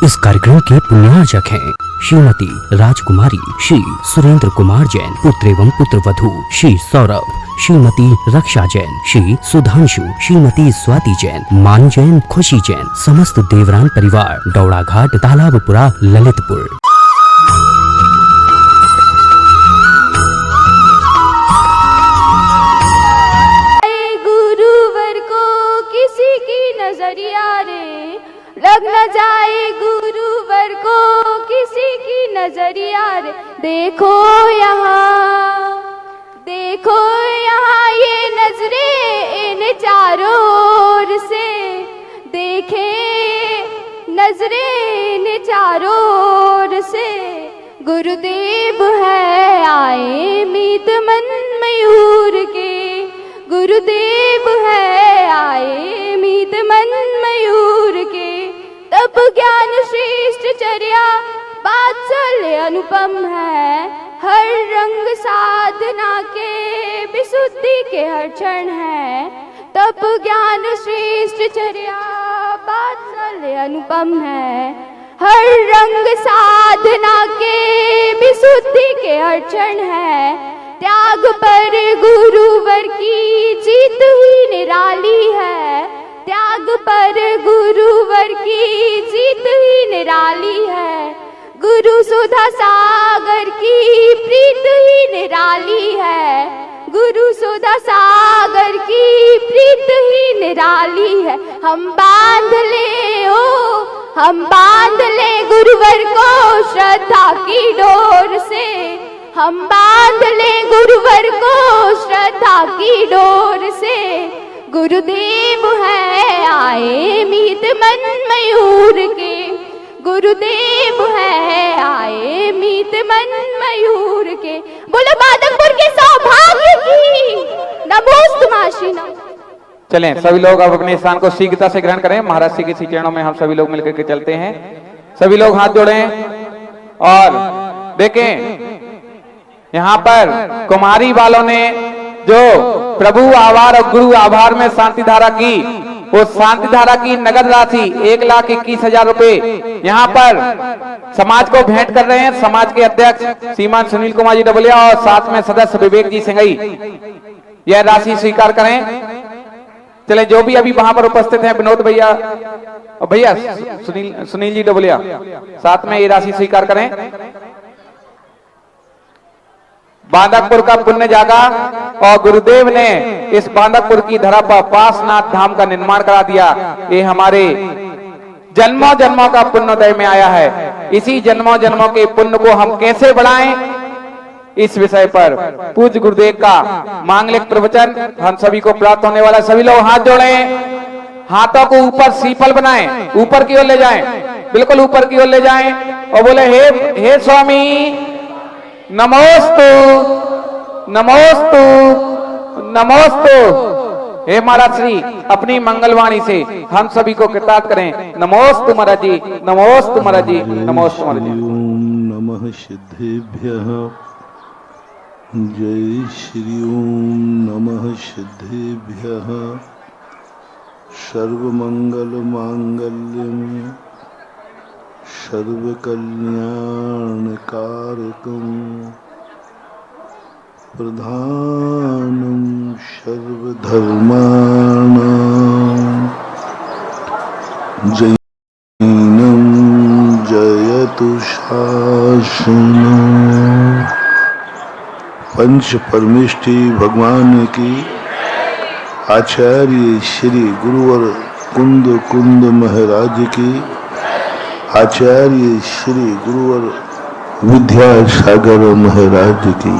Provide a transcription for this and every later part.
इस कार्यक्रम के पुण्यार्चक हैं श्रीमती राजकुमारी श्री सुरेंद्र कुमार जैन, पुत्र एवं पुत्र वधू श्री सौरभ, श्रीमती रक्षा जैन, श्री सुधांशु, श्रीमती स्वाति जैन, मान जैन, खुशी जैन, समस्त देवरान परिवार, दौड़ा घाट, तालाबपुरा, ललितपुर। गुरुवर को किसी की नजरिया रे लग न जाए, गुरुवर को किसी की नजरिया रे। देखो यहाँ ये नजरें इन चारों ओर से, देखे नजरें इन चारों ओर से। गुरुदेव है आए मीत मन मयूर के, गुरुदेव है आए मीत मन मयूर के। तब ज्ञान श्रेष्ठ चर्या वात्सल्य अनुपम है, हर रंग साधना के विशुद्धि के हर क्षण है। तब ज्ञान श्रेष्ठ चर्या वात्सल्य अनुपम है, हर रंग साधना के विशुद्धि के हर क्षण है। त्याग पर गुरुवर की जीत ही निराली है, त्याग पर गुरुवर की जीत ही निराली है। गुरु सुधा सागर की प्रीत ही निराली है, गुरु सुधा सागर की प्रीत ही निराली है। हम बांध ले गुरुवर को श्रद्धा की डोर से, हम बांध ले गुरुवर को श्रद्धा की डोर से। गुरुदेव है आए मीत मन मयूर के, गुरुदेव है आए मीत मन मयूर के। बोलो बादकपुर के सौभाग्य की नमोस्तुमाशी नमो। चलें सभी लोग अब अपने स्थान को शीघ्रता से ग्रहण करें। महाराज श्री के चरणों में हम सभी लोग मिलकर के चलते हैं। सभी लोग हाथ जोड़ें और देखें, यहाँ पर कुमारी वालों ने जो प्रभु आभार और गुरु आभार में शांति धारा की, उस शांति धारा की नगद राशि 1,21,000 रुपए यहाँ पर समाज को भेंट कर रहे हैं। समाज के अध्यक्ष श्रीमान सुनील कुमार जी डबलिया और साथ में सदस्य विवेक जी सिंघई यह राशि स्वीकार करें। चले जो भी अभी वहां पर उपस्थित हैं, विनोद भैया और भैया सुनील जी डबलिया, साथ में ये राशि स्वीकार करें। बांदकपुर का पुण्य जागा और गुरुदेव ने इस बांदकपुर की धरा पर पासनाथ धाम का निर्माण करा दिया। ये हमारे जन्मों जन्मों का पुण्योदय में आया है। इसी जन्मों जन्मों के पुण्य को हम कैसे बढ़ाएं, इस विषय पर पूज्य गुरुदेव का मांगलिक प्रवचन हम सभी को प्राप्त होने वाला। सभी लोग हाथ जोड़ें, हाथों को ऊपर सीफल बनाएं, ऊपर की ओर ले जाएं, बिल्कुल ऊपर की ओर ले जाएं और बोले हे स्वामी नमोस्तु नमोस्तु नमोस्तु। हे महाराज श्री अपनी मंगलवाणी से हम सभी को कृतार्थ करें। नमोस्तु महाराज जी, नमोस्तु महाराज जी, नमोस्तु महाराज जी। ओम नमः सिद्धेभ्यः, जय श्री ओम नमः सिद्धेभ्यः। सर्वमंगल मांगल्यम सर्वकल्याण कारकम प्रधानम सर्वधर्माणां जैनम जयतु शासनम्। पंच परमेष्ठी भगवान की आचार्य श्री गुरुवर कुंद महाराज की, आचार्य श्री गुरुवर विद्यासागर महाराज की।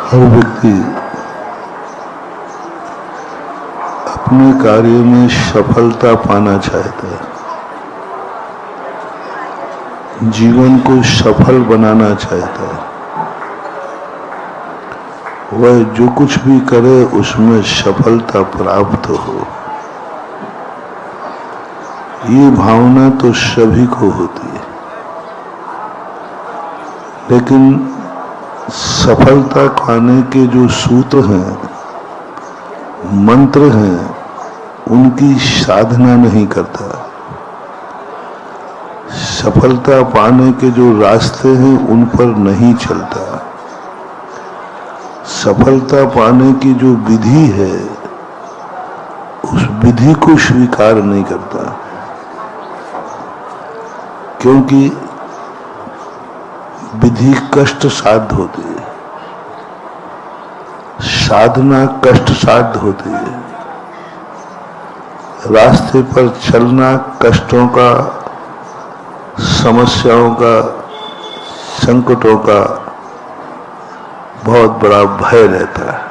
हर व्यक्ति अपने कार्य में सफलता पाना चाहता है, जीवन को सफल बनाना चाहता है। वह जो कुछ भी करे उसमें सफलता प्राप्त हो, ये भावना तो सभी को होती है। लेकिन सफलता पाने के जो सूत्र हैं, मंत्र हैं, उनकी साधना नहीं करता। सफलता पाने के जो रास्ते हैं उन पर नहीं चलता। सफलता पाने की जो विधि है उस विधि को स्वीकार नहीं करता, क्योंकि विधि कष्ट साध्य होती है, साधना कष्ट साध्य होती है। रास्ते पर चलना कष्टों का, समस्याओं का, संकटों का बहुत बड़ा भय रहता है।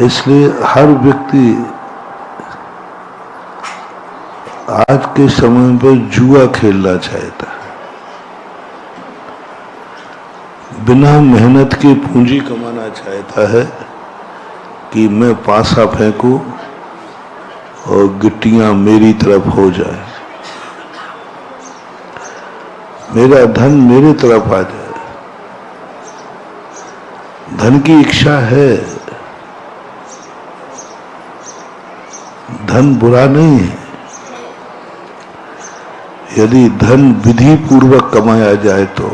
इसलिए हर व्यक्ति आज के समय पर जुआ खेलना चाहता है, बिना मेहनत के पूंजी कमाना चाहता है कि मैं पासा फेंकूं और गिट्टियां मेरी तरफ हो जाए, मेरा धन मेरे तरफ आ जाए। धन की इच्छा है, धन बुरा नहीं है, यदि धन विधि पूर्वक कमाया जाए तो।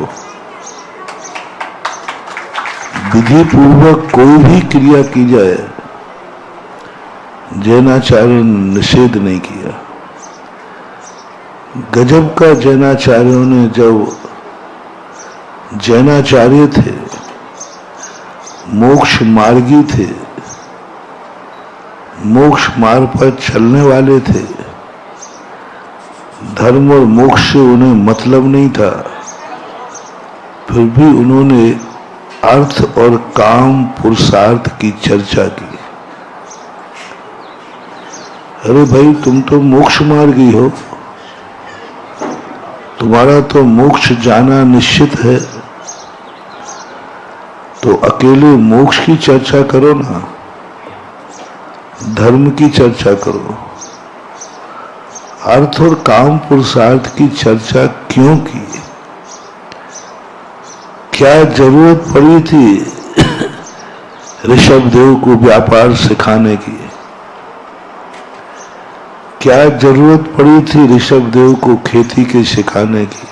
विधि पूर्वक कोई भी क्रिया की जाए, जैनाचार्यों ने निषेध नहीं किया। गजब का जैनाचार्यों ने, जब जैनाचार्य थे, मोक्ष मार्गी थे, मोक्ष मार्ग पर चलने वाले थे, धर्म और मोक्ष से उन्हें मतलब नहीं था, फिर भी उन्होंने अर्थ और काम पुरुषार्थ की चर्चा की। अरे भाई, तुम तो मोक्ष मार्गी हो, तुम्हारा तो मोक्ष जाना निश्चित है, तो अकेले मोक्ष की चर्चा करो ना, धर्म की चर्चा करो। अर्थ और काम पुरुषार्थ की चर्चा क्यों की? क्या जरूरत पड़ी थी ऋषभदेव को व्यापार सिखाने की? क्या जरूरत पड़ी थी ऋषभदेव को खेती के सिखाने की?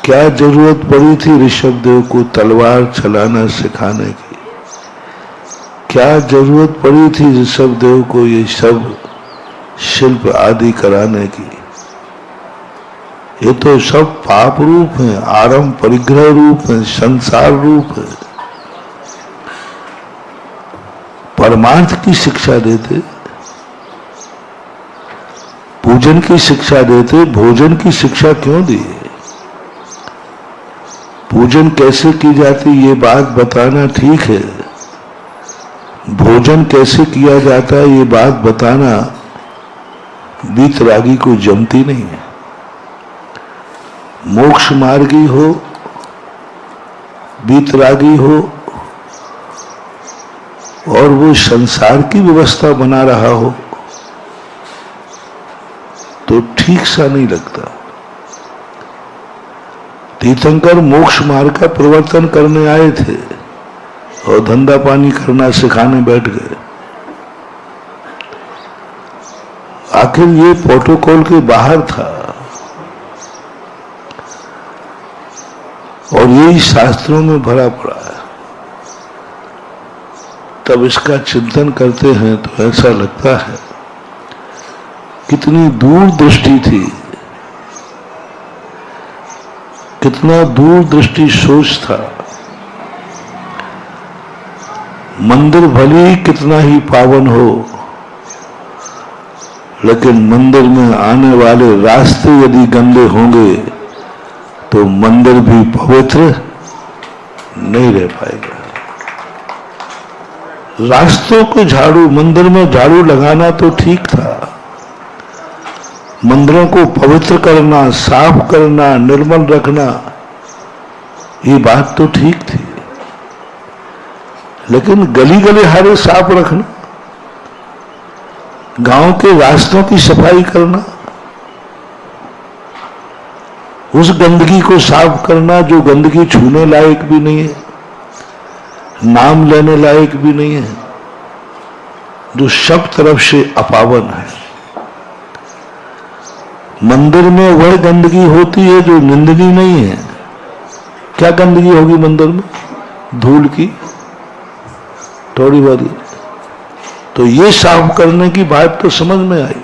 क्या जरूरत पड़ी थी ऋषभदेव को तलवार चलाना सिखाने की? क्या जरूरत पड़ी थी ऋषभदेव को ये सब शिल्प आदि कराने की? ये तो सब पाप रूप है, आरंभ परिग्रह रूप है, संसार रूप है। परमार्थ की शिक्षा देते, पूजन की शिक्षा देते, भोजन की शिक्षा क्यों दी? पूजन कैसे की जाती ये बात बताना ठीक है, भोजन कैसे किया जाता है ये बात बताना वीतरागी को जमती नहीं है। मोक्ष मार्गी हो, वीतरागी हो, और वो संसार की व्यवस्था बना रहा हो तो ठीक सा नहीं लगता। तीर्थंकर मोक्ष मार्ग का प्रवर्तन करने आए थे और धंधा पानी करना सिखाने बैठ गए। आखिर ये प्रोटोकॉल के बाहर था और यही शास्त्रों में भरा पड़ा है। तब इसका चिंतन करते हैं तो ऐसा लगता है कितनी दूर दृष्टि थी, कितना दूर दृष्टि सोच था। मंदिर भले ही कितना ही पावन हो, लेकिन मंदिर में आने वाले रास्ते यदि गंदे होंगे तो मंदिर भी पवित्र नहीं रह पाएगा। रास्तों को झाड़ू, मंदिर में झाड़ू लगाना तो ठीक था, मंदिरों को पवित्र करना, साफ करना, निर्मल रखना, ये बात तो ठीक थी, लेकिन गली गली हारे साफ रखना, गांव के रास्तों की सफाई करना, उस गंदगी को साफ करना जो गंदगी छूने लायक भी नहीं है, नाम लेने लायक भी नहीं है, जो सब तरफ से अपावन है। मंदिर में वह गंदगी होती है जो निंदनीय नहीं है। क्या गंदगी होगी मंदिर में? धूल की थोड़ी बहुत। तो ये साफ करने की बात तो समझ में आई,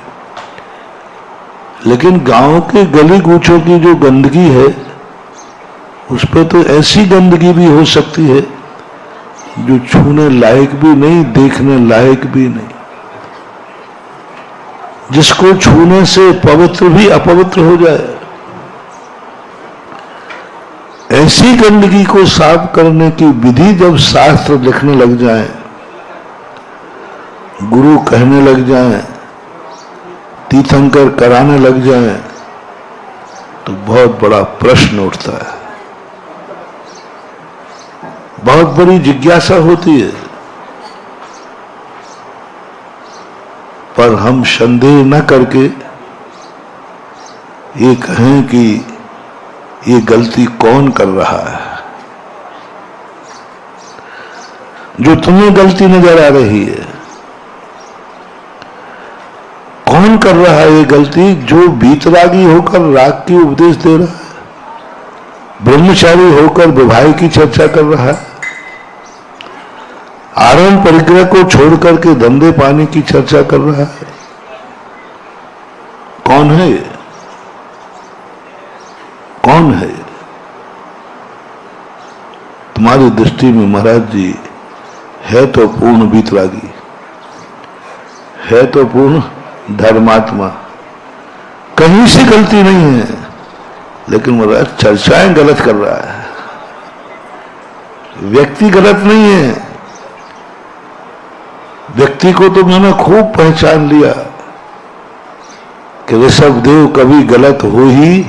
लेकिन गांव के गली कूचों की जो गंदगी है उस पर तो ऐसी गंदगी भी हो सकती है जो छूने लायक भी नहीं, देखने लायक भी नहीं, जिसको छूने से पवित्र भी अपवित्र हो जाए। ऐसी गंदगी को साफ करने की विधि जब शास्त्र लिखने लग जाए, गुरु कहने लग जाए, तीर्थंकर कराने लग जाए, तो बहुत बड़ा प्रश्न उठता है, बहुत बड़ी जिज्ञासा होती है। पर हम संदेह न करके ये कहें कि ये गलती कौन कर रहा है। जो तुम्हें गलती नजर आ रही है, कौन कर रहा है ये गलती? जो बीतरागी होकर राग की उपदेश दे रहा है, ब्रह्मचारी होकर विवाह की चर्चा कर रहा है, आरंभ परिग्रह को छोड़कर के धंधे पानी की चर्चा कर रहा है। कौन है ये? कौन है ये? तुम्हारी दृष्टि में महाराज जी है तो पूर्ण बीतरागी, है तो पूर्ण धर्मात्मा, कहीं से गलती नहीं है, लेकिन महाराज चर्चाएं गलत कर रहा है। व्यक्ति गलत नहीं है। व्यक्ति को तो मैंने खूब पहचान लिया कि ऋषभदेव कभी गलत हो ही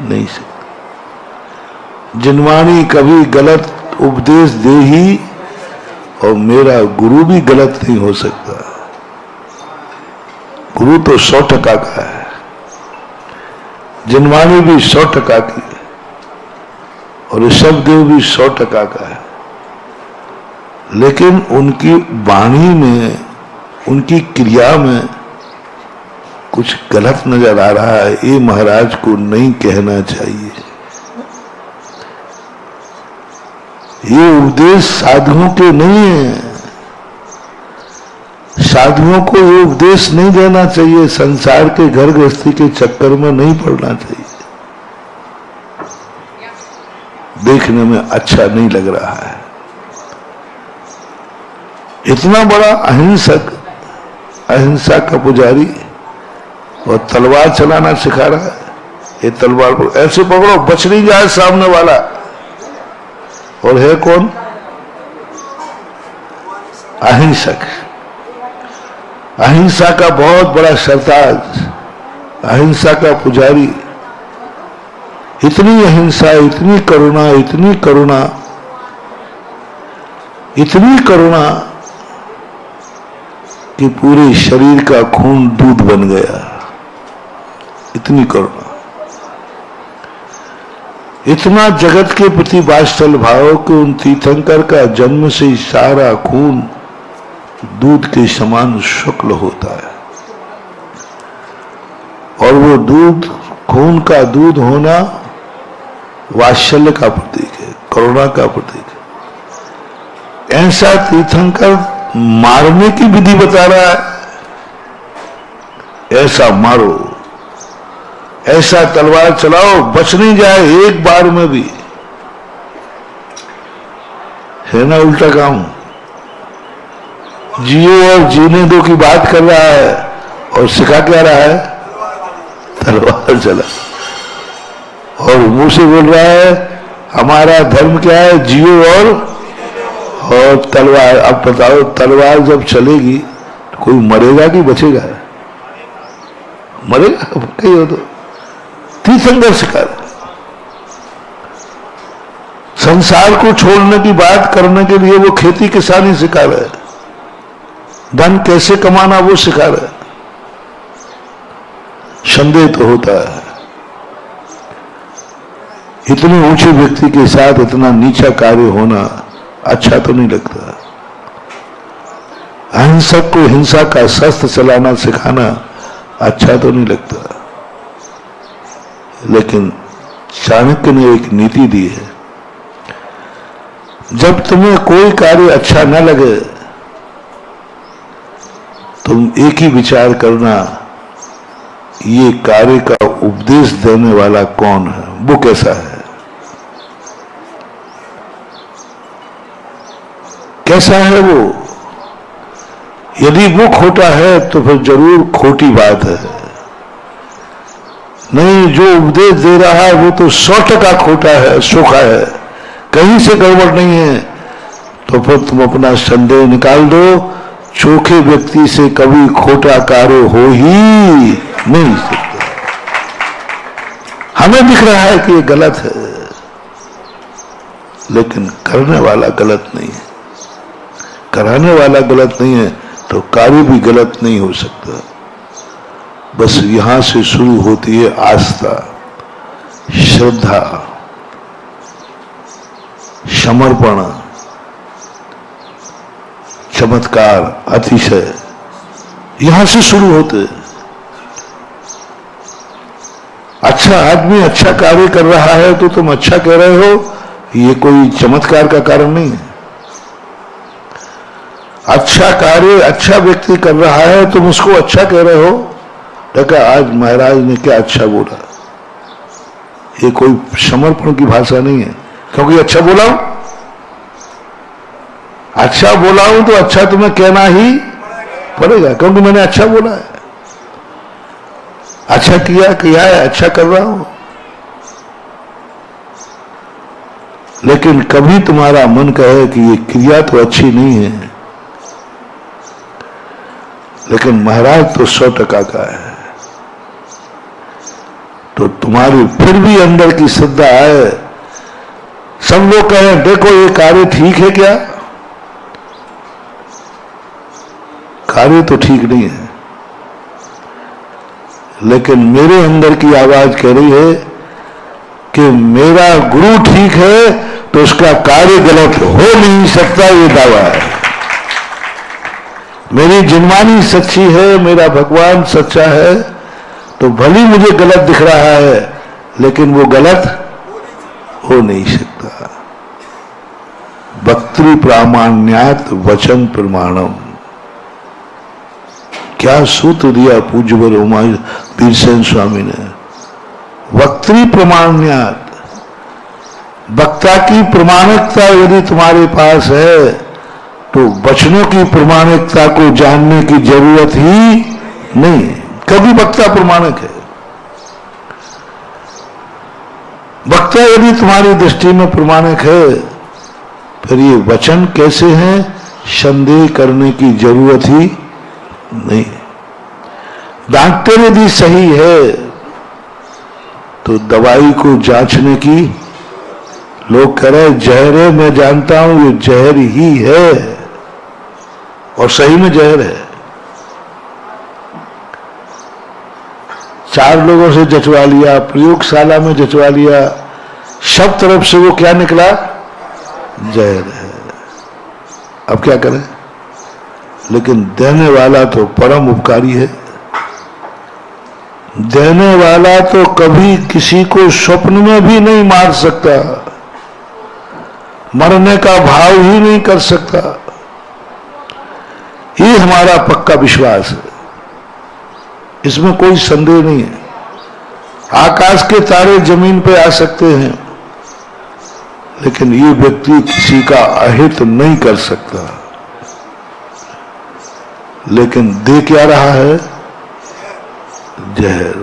नहीं सकते। जिनवाणी कभी गलत उपदेश दे ही, और मेरा गुरु भी गलत नहीं हो सकता। गुरु तो 100% का है, जिनवाणी भी 100% की है, और ऋषभदेव भी 100% का है। लेकिन उनकी वाणी में, उनकी क्रिया में कुछ गलत नजर आ रहा है। ये महाराज को नहीं कहना चाहिए। ये उपदेश साधुओं के नहीं है। साधुओं को ये उपदेश नहीं देना चाहिए। संसार के घर गृहस्थी के चक्कर में नहीं पड़ना चाहिए। देखने में अच्छा नहीं लग रहा है। इतना बड़ा अहिंसक, अहिंसा का पुजारी, और तलवार चलाना सिखा रहा है। ये तलवार को ऐसे पकड़ो बच नहीं जाए सामने वाला। और है कौन? अहिंसक। अहिंसा का बहुत बड़ा सरताज, अहिंसा का पुजारी। इतनी अहिंसा, इतनी करुणा, इतनी करुणा, इतनी करुणा कि पूरे शरीर का खून दूध बन गया। इतनी करुणा, इतना जगत के प्रति वात्सल्य भाव कि उन तीर्थंकर का जन्म से ही सारा खून दूध के समान शुक्ल होता है। और वो दूध, खून का दूध होना वात्सल्य का प्रतीक है, करुणा का प्रतीक है। ऐसा तीर्थंकर मारने की विधि बता रहा है। ऐसा मारो, ऐसा तलवार चलाओ बच नहीं जाए एक बार में भी। है ना उल्टा काम? जियो और जीने दो की बात कर रहा है और सिखा क्या रहा है? तलवार चला। और मुंह से बोल रहा है हमारा धर्म क्या है? जियो और तलवार। अब बताओ तलवार जब चलेगी तो कोई मरेगा कि बचेगा? मरेगा कहीं हो तो। तीर्थंकर सिखा रहा है। संसार को छोड़ने की बात करने के लिए वो खेती किसानी सिखा रहा है। धन कैसे कमाना वो सिखा रहा है। संदेह तो होता है इतने ऊंचे व्यक्ति के साथ इतना नीचा कार्य होना अच्छा तो नहीं लगता। अहिंसक को हिंसा का शस्त्र चलाना सिखाना अच्छा तो नहीं लगता। लेकिन चाणक्य ने एक नीति दी है, जब तुम्हें कोई कार्य अच्छा न लगे तुम एक ही विचार करना, ये कार्य का उपदेश देने वाला कौन है, वो कैसा है, कैसा है वो। यदि वो खोटा है तो फिर जरूर खोटी बात है। नहीं, जो उपदेश दे रहा है वो तो 100% खोटा है, सोखा है, कहीं से गड़बड़ नहीं है, तो फिर तुम अपना संदेह निकाल दो। चोखे व्यक्ति से कभी खोटा कार्य हो ही नहीं सकता। हमें दिख रहा है कि ये गलत है, लेकिन करने वाला गलत नहीं है। कराने वाला गलत नहीं है तो कार्य भी गलत नहीं हो सकता। बस यहां से शुरू होती है आस्था, श्रद्धा, समर्पण, चमत्कार, अतिशय, यहां से शुरू होते। अच्छा आदमी अच्छा कार्य कर रहा है तो तुम अच्छा कह रहे हो, ये कोई चमत्कार का कारण नहीं है। अच्छा कार्य अच्छा व्यक्ति कर रहा है तुम उसको अच्छा कह रहे हो, देखा आज महाराज ने क्या अच्छा बोला, ये कोई समर्पण की भाषा नहीं है। क्योंकि अच्छा बोला हूं, अच्छा बोला हूं तो अच्छा तुम्हें कहना ही पड़ेगा, क्योंकि मैंने अच्छा बोला है, अच्छा किया है, अच्छा कर रहा हूं। लेकिन कभी तुम्हारा मन कहे कि ये क्रिया तो अच्छी नहीं है, लेकिन महाराज तो 100% का है, तो तुम्हारी फिर भी अंदर की श्रद्धा आए। सब लोग कहें देखो ये कार्य ठीक है क्या, कार्य तो ठीक नहीं है, लेकिन मेरे अंदर की आवाज कह रही है कि मेरा गुरु ठीक है तो उसका कार्य गलत हो नहीं सकता, ये दावा है। मेरी जिनवानी सच्ची है, मेरा भगवान सच्चा है, तो भली मुझे गलत दिख रहा है लेकिन वो गलत हो नहीं सकता। वक्तृ प्रामाण्यात वचन प्रमाणम, क्या सूत्र दिया पूज्यवर वीरसेन स्वामी ने। वक्तृ प्रमाण्यात, वक्ता की प्रमाणिकता यदि तुम्हारे पास है तो वचनों की प्रमाणिकता को जानने की जरूरत ही नहीं। कभी वक्ता प्रमाणिक है। वक्ता यदि तुम्हारी दृष्टि में प्रमाणिक है, फिर ये वचन कैसे हैं, संदेह करने की जरूरत ही नहीं। डॉक्टर यदि सही है तो दवाई को जांचने की, लोग कह रहे जहर है, मैं जानता हूं ये जहर ही है, और सही में जहर है। 4 लोगों से जचवा लिया, प्रयोगशाला में जचवा लिया, सब तरफ से वो क्या निकला, जहर है। अब क्या करें। लेकिन देने वाला तो परम उपकारी है। देने वाला तो कभी किसी को स्वप्न में भी नहीं मार सकता, मरने का भाव ही नहीं कर सकता। ये हमारा पक्का विश्वास है, इसमें कोई संदेह नहीं है। आकाश के तारे जमीन पे आ सकते हैं, लेकिन ये व्यक्ति किसी का अहित नहीं कर सकता। लेकिन दे क्या रहा है, जहर।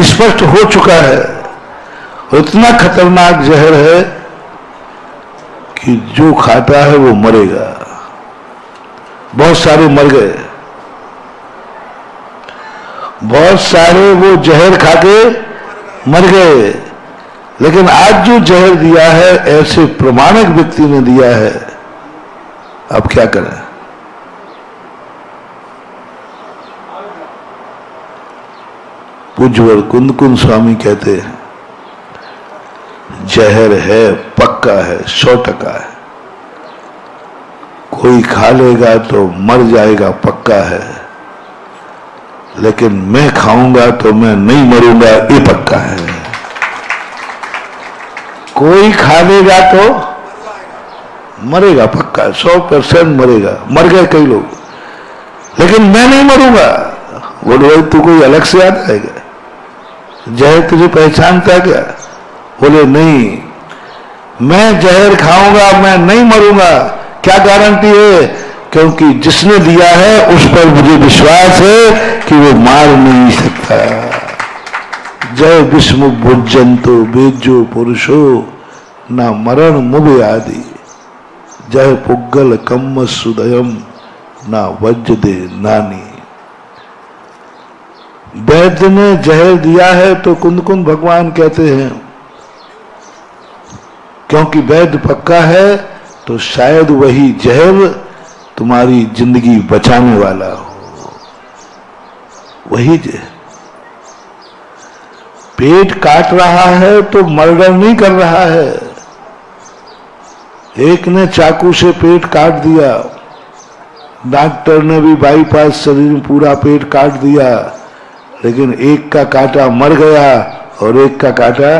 स्पष्ट हो चुका है, और इतना खतरनाक जहर है कि जो खाता है वो मरेगा। बहुत सारे मर गए, बहुत सारे वो जहर खाके मर गए। लेकिन आज जो जहर दिया है ऐसे प्रमाणिक व्यक्ति ने दिया है, अब क्या करें। पूज्यवर कुंद कुंद स्वामी कहते हैं, जहर है, पक्का है, 100% है। कोई खा लेगा तो मर जाएगा, पक्का है, लेकिन मैं खाऊंगा तो मैं नहीं मरूंगा, ये पक्का है। कोई खा लेगा तो मरेगा, पक्का 100% मरेगा। मर गए कई लोग, लेकिन मैं नहीं मरूंगा। बोले भाई तू कोई अलग से आता है क्या? जहर तुझे पहचानता क्या? बोले नहीं, मैं जहर खाऊंगा, मैं नहीं मरूंगा। क्या गारंटी है? क्योंकि जिसने दिया है उस पर मुझे विश्वास है कि वो मार नहीं सकता। जय विष्णु भुजंतो बेजो पुरुषो ना मरण मुभे आदि, जय पुग्गल कम्म सुदयम ना वज्र दे नानी। वैद्य ने जहर दिया है तो कुंद भगवान कहते हैं, क्योंकि वैद्य पक्का है तो शायद वही जहर तुम्हारी जिंदगी बचाने वाला हो। वही जहर पेट काट रहा है तो मर्डर नहीं कर रहा है। एक ने चाकू से पेट काट दिया, डॉक्टर ने भी बाईपास शरीर में पूरा पेट काट दिया, लेकिन एक का कांटा मर गया और एक का कांटा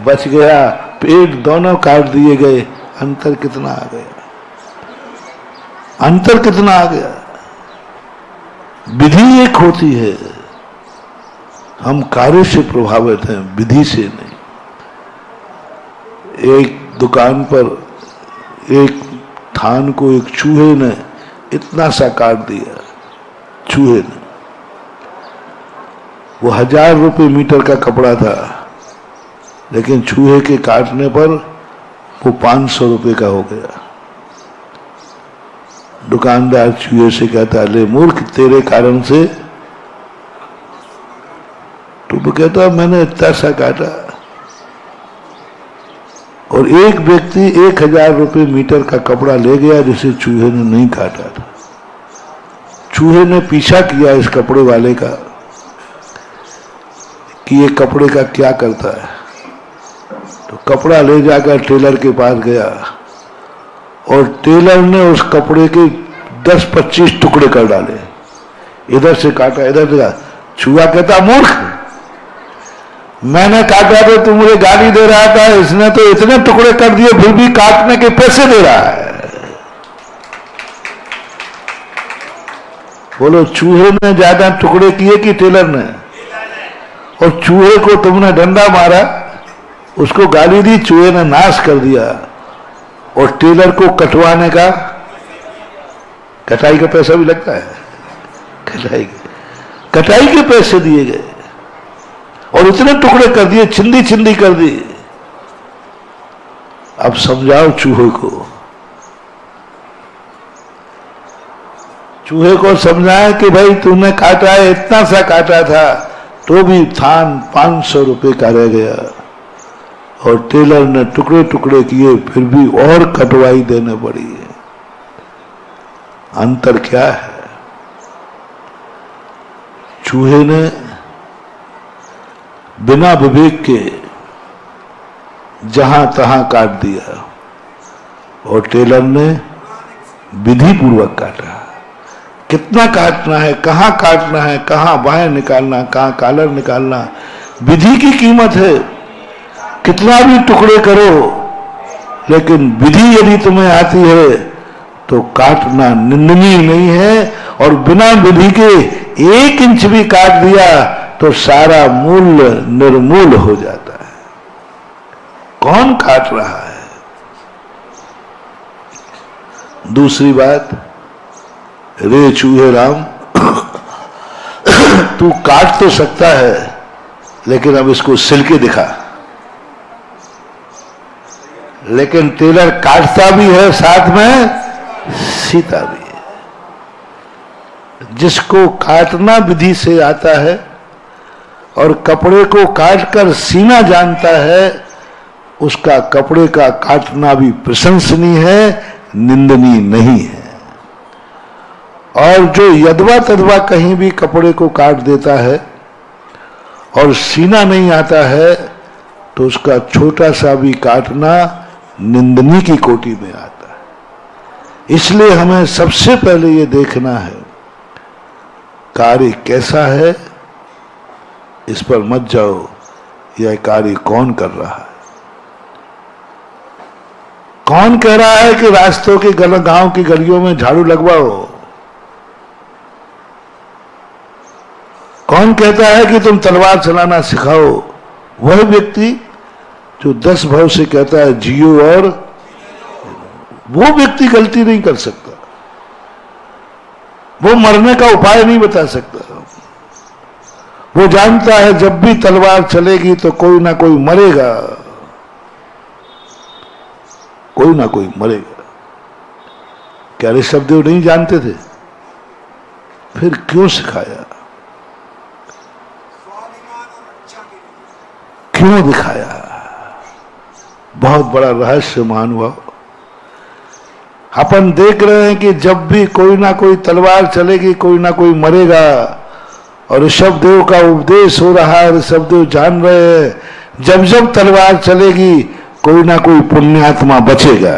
बच गया। पेट दोनों काट दिए गए, अंतर कितना आ गया? अंतर कितना आ गया? विधि एक होती है, हम कार्य से प्रभावित हैं, विधि से नहीं। एक दुकान पर एक थान को एक चूहे ने इतना सा काट दिया, चूहे ने। वो 1000 रुपये मीटर का कपड़ा था, लेकिन चूहे के काटने पर वो 500 रुपये का हो गया। दुकानदार चूहे से कहता, ले मूर्ख, तेरे कारण से। तो वो कहता, मैंने इतना सा काटा। और एक व्यक्ति 1000 रुपये मीटर का कपड़ा ले गया जिसे चूहे ने नहीं काटा था। चूहे ने पीछा किया इस कपड़े वाले का कि ये कपड़े का क्या करता है। तो कपड़ा ले जाकर टेलर के पास गया और टेलर ने उस कपड़े के 10-25 टुकड़े कर डाले। इधर से काटा, इधर से काटा। चूहा कहता, मूर्ख, मैंने काटा तो तू मुझे गाली दे रहा था, इसने तो इतने टुकड़े कर दिए फिर भी काटने के पैसे दे रहा है। बोलो, चूहे ने ज्यादा टुकड़े किए कि टेलर ने? और चूहे को तुमने डंडा मारा, उसको गाली दी, चूहे ने नाश कर दिया। और टेलर को कटवाने का, कटाई का पैसा भी लगता है, कटाई के पैसे दिए गए और इतने टुकड़े कर दिए, छिंदी छिंदी कर दी। अब समझाओ चूहे को, चूहे को समझाए कि भाई तूने काटा है, इतना सा काटा था, तो भी थान 500 रुपये का रह गया। और टेलर ने टुकड़े टुकड़े किए, फिर भी और कटवाई देने पड़ी है। अंतर क्या है? चूहे ने बिना विवेक के जहां तहां काट दिया और टेलर ने विधि पूर्वक काटा। कितना काटना है, कहां काटना है, कहां बाहें निकालना, कहां कॉलर निकालना, विधि की कीमत है। कितना भी टुकड़े करो, लेकिन विधि यदि तुम्हें आती है तो काटना निंदनीय नहीं है। और बिना विधि के 1 इंच भी काट दिया तो सारा मूल्य निर्मूल हो जाता है। कौन काट रहा है? दूसरी बात, रे चूहे राम, तू काट तो सकता है, लेकिन अब इसको सिल के दिखा। लेकिन टेलर काटता भी है, साथ में सीता भी है। जिसको काटना विधि से आता है और कपड़े को काटकर सीना जानता है, उसका कपड़े का काटना भी प्रशंसनीय है, निंदनीय नहीं है। और जो यदवा तदवा कहीं भी कपड़े को काट देता है और सीना नहीं आता है, तो उसका छोटा सा भी काटना निंदनीय की कोटि में आता है। इसलिए हमें सबसे पहले ये देखना है कार्य कैसा है, इस पर मत जाओ यह कार्य कौन कर रहा है। कौन कह रहा है कि रास्तों के गांव की गलियों में झाड़ू लगवाओ? कौन कहता है कि तुम तलवार चलाना सिखाओ? वह व्यक्ति जो 10 भाव से कहता है जियो, और वो व्यक्ति गलती नहीं कर सकता, वो मरने का उपाय नहीं बता सकता। वो जानता है जब भी तलवार चलेगी तो कोई ना कोई मरेगा, कोई ना कोई मरेगा। क्या ऋषभदेव नहीं जानते थे? फिर क्यों सिखाया, क्यों दिखाया? बहुत बड़ा रहस्य महानुभाव। अपन देख रहे हैं कि जब भी कोई ना कोई तलवार चलेगी कोई ना कोई मरेगा, और ऋषभदेव का उपदेश हो रहा है। ऋषभदेव जान रहे हैं जब जब तलवार चलेगी कोई ना कोई पुण्यात्मा बचेगा,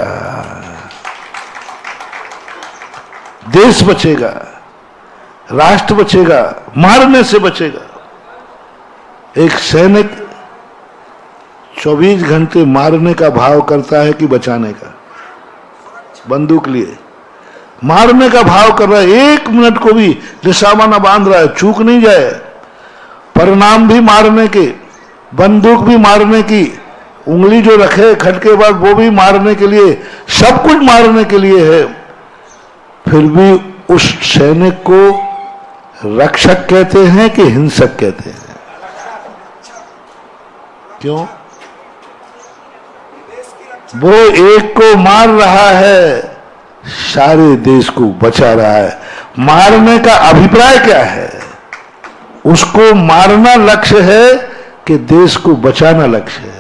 देश बचेगा, राष्ट्र बचेगा, मारने से बचेगा। एक सैनिक 24 घंटे मारने का भाव करता है कि बचाने का? बंदूक लिए मारने का भाव कर रहा है, 1 मिनट को भी निशाना बांध रहा है, चूक नहीं जाए। परिणाम भी मारने के, बंदूक भी मारने की, उंगली जो रखे खट के बाद वो भी मारने के लिए, सब कुछ मारने के लिए है। फिर भी उस सैनिक को रक्षक कहते हैं कि हिंसक कहते हैं? क्यों? वो एक को मार रहा है, सारे देश को बचा रहा है। मारने का अभिप्राय क्या है? उसको मारना लक्ष्य है कि देश को बचाना लक्ष्य है।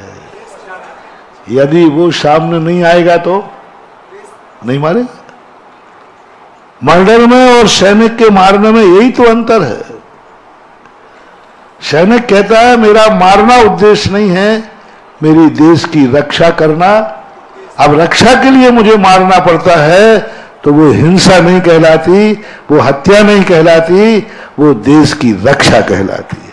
यदि वो सामने नहीं आएगा तो नहीं मारेगा। मर्डर में और सैनिक के मारने में यही तो अंतर है। सैनिक कहता है मेरा मारना उद्देश्य नहीं है, मेरी देश की रक्षा करना। अब रक्षा के लिए मुझे मारना पड़ता है तो वो हिंसा नहीं कहलाती, वो हत्या नहीं कहलाती, वो देश की रक्षा कहलाती है।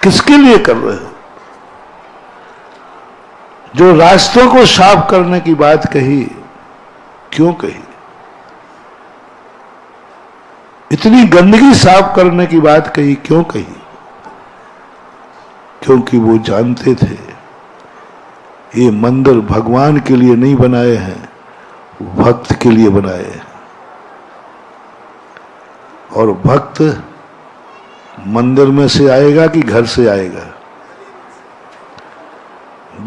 किसके लिए कर रहे हो? जो रास्तों को साफ करने की बात कही, क्यों कही? इतनी गंदगी साफ करने की बात कही, क्यों कही? क्योंकि वो जानते थे ये मंदिर भगवान के लिए नहीं बनाए हैं, भक्त के लिए बनाए हैं। और भक्त मंदिर में से आएगा कि घर से आएगा?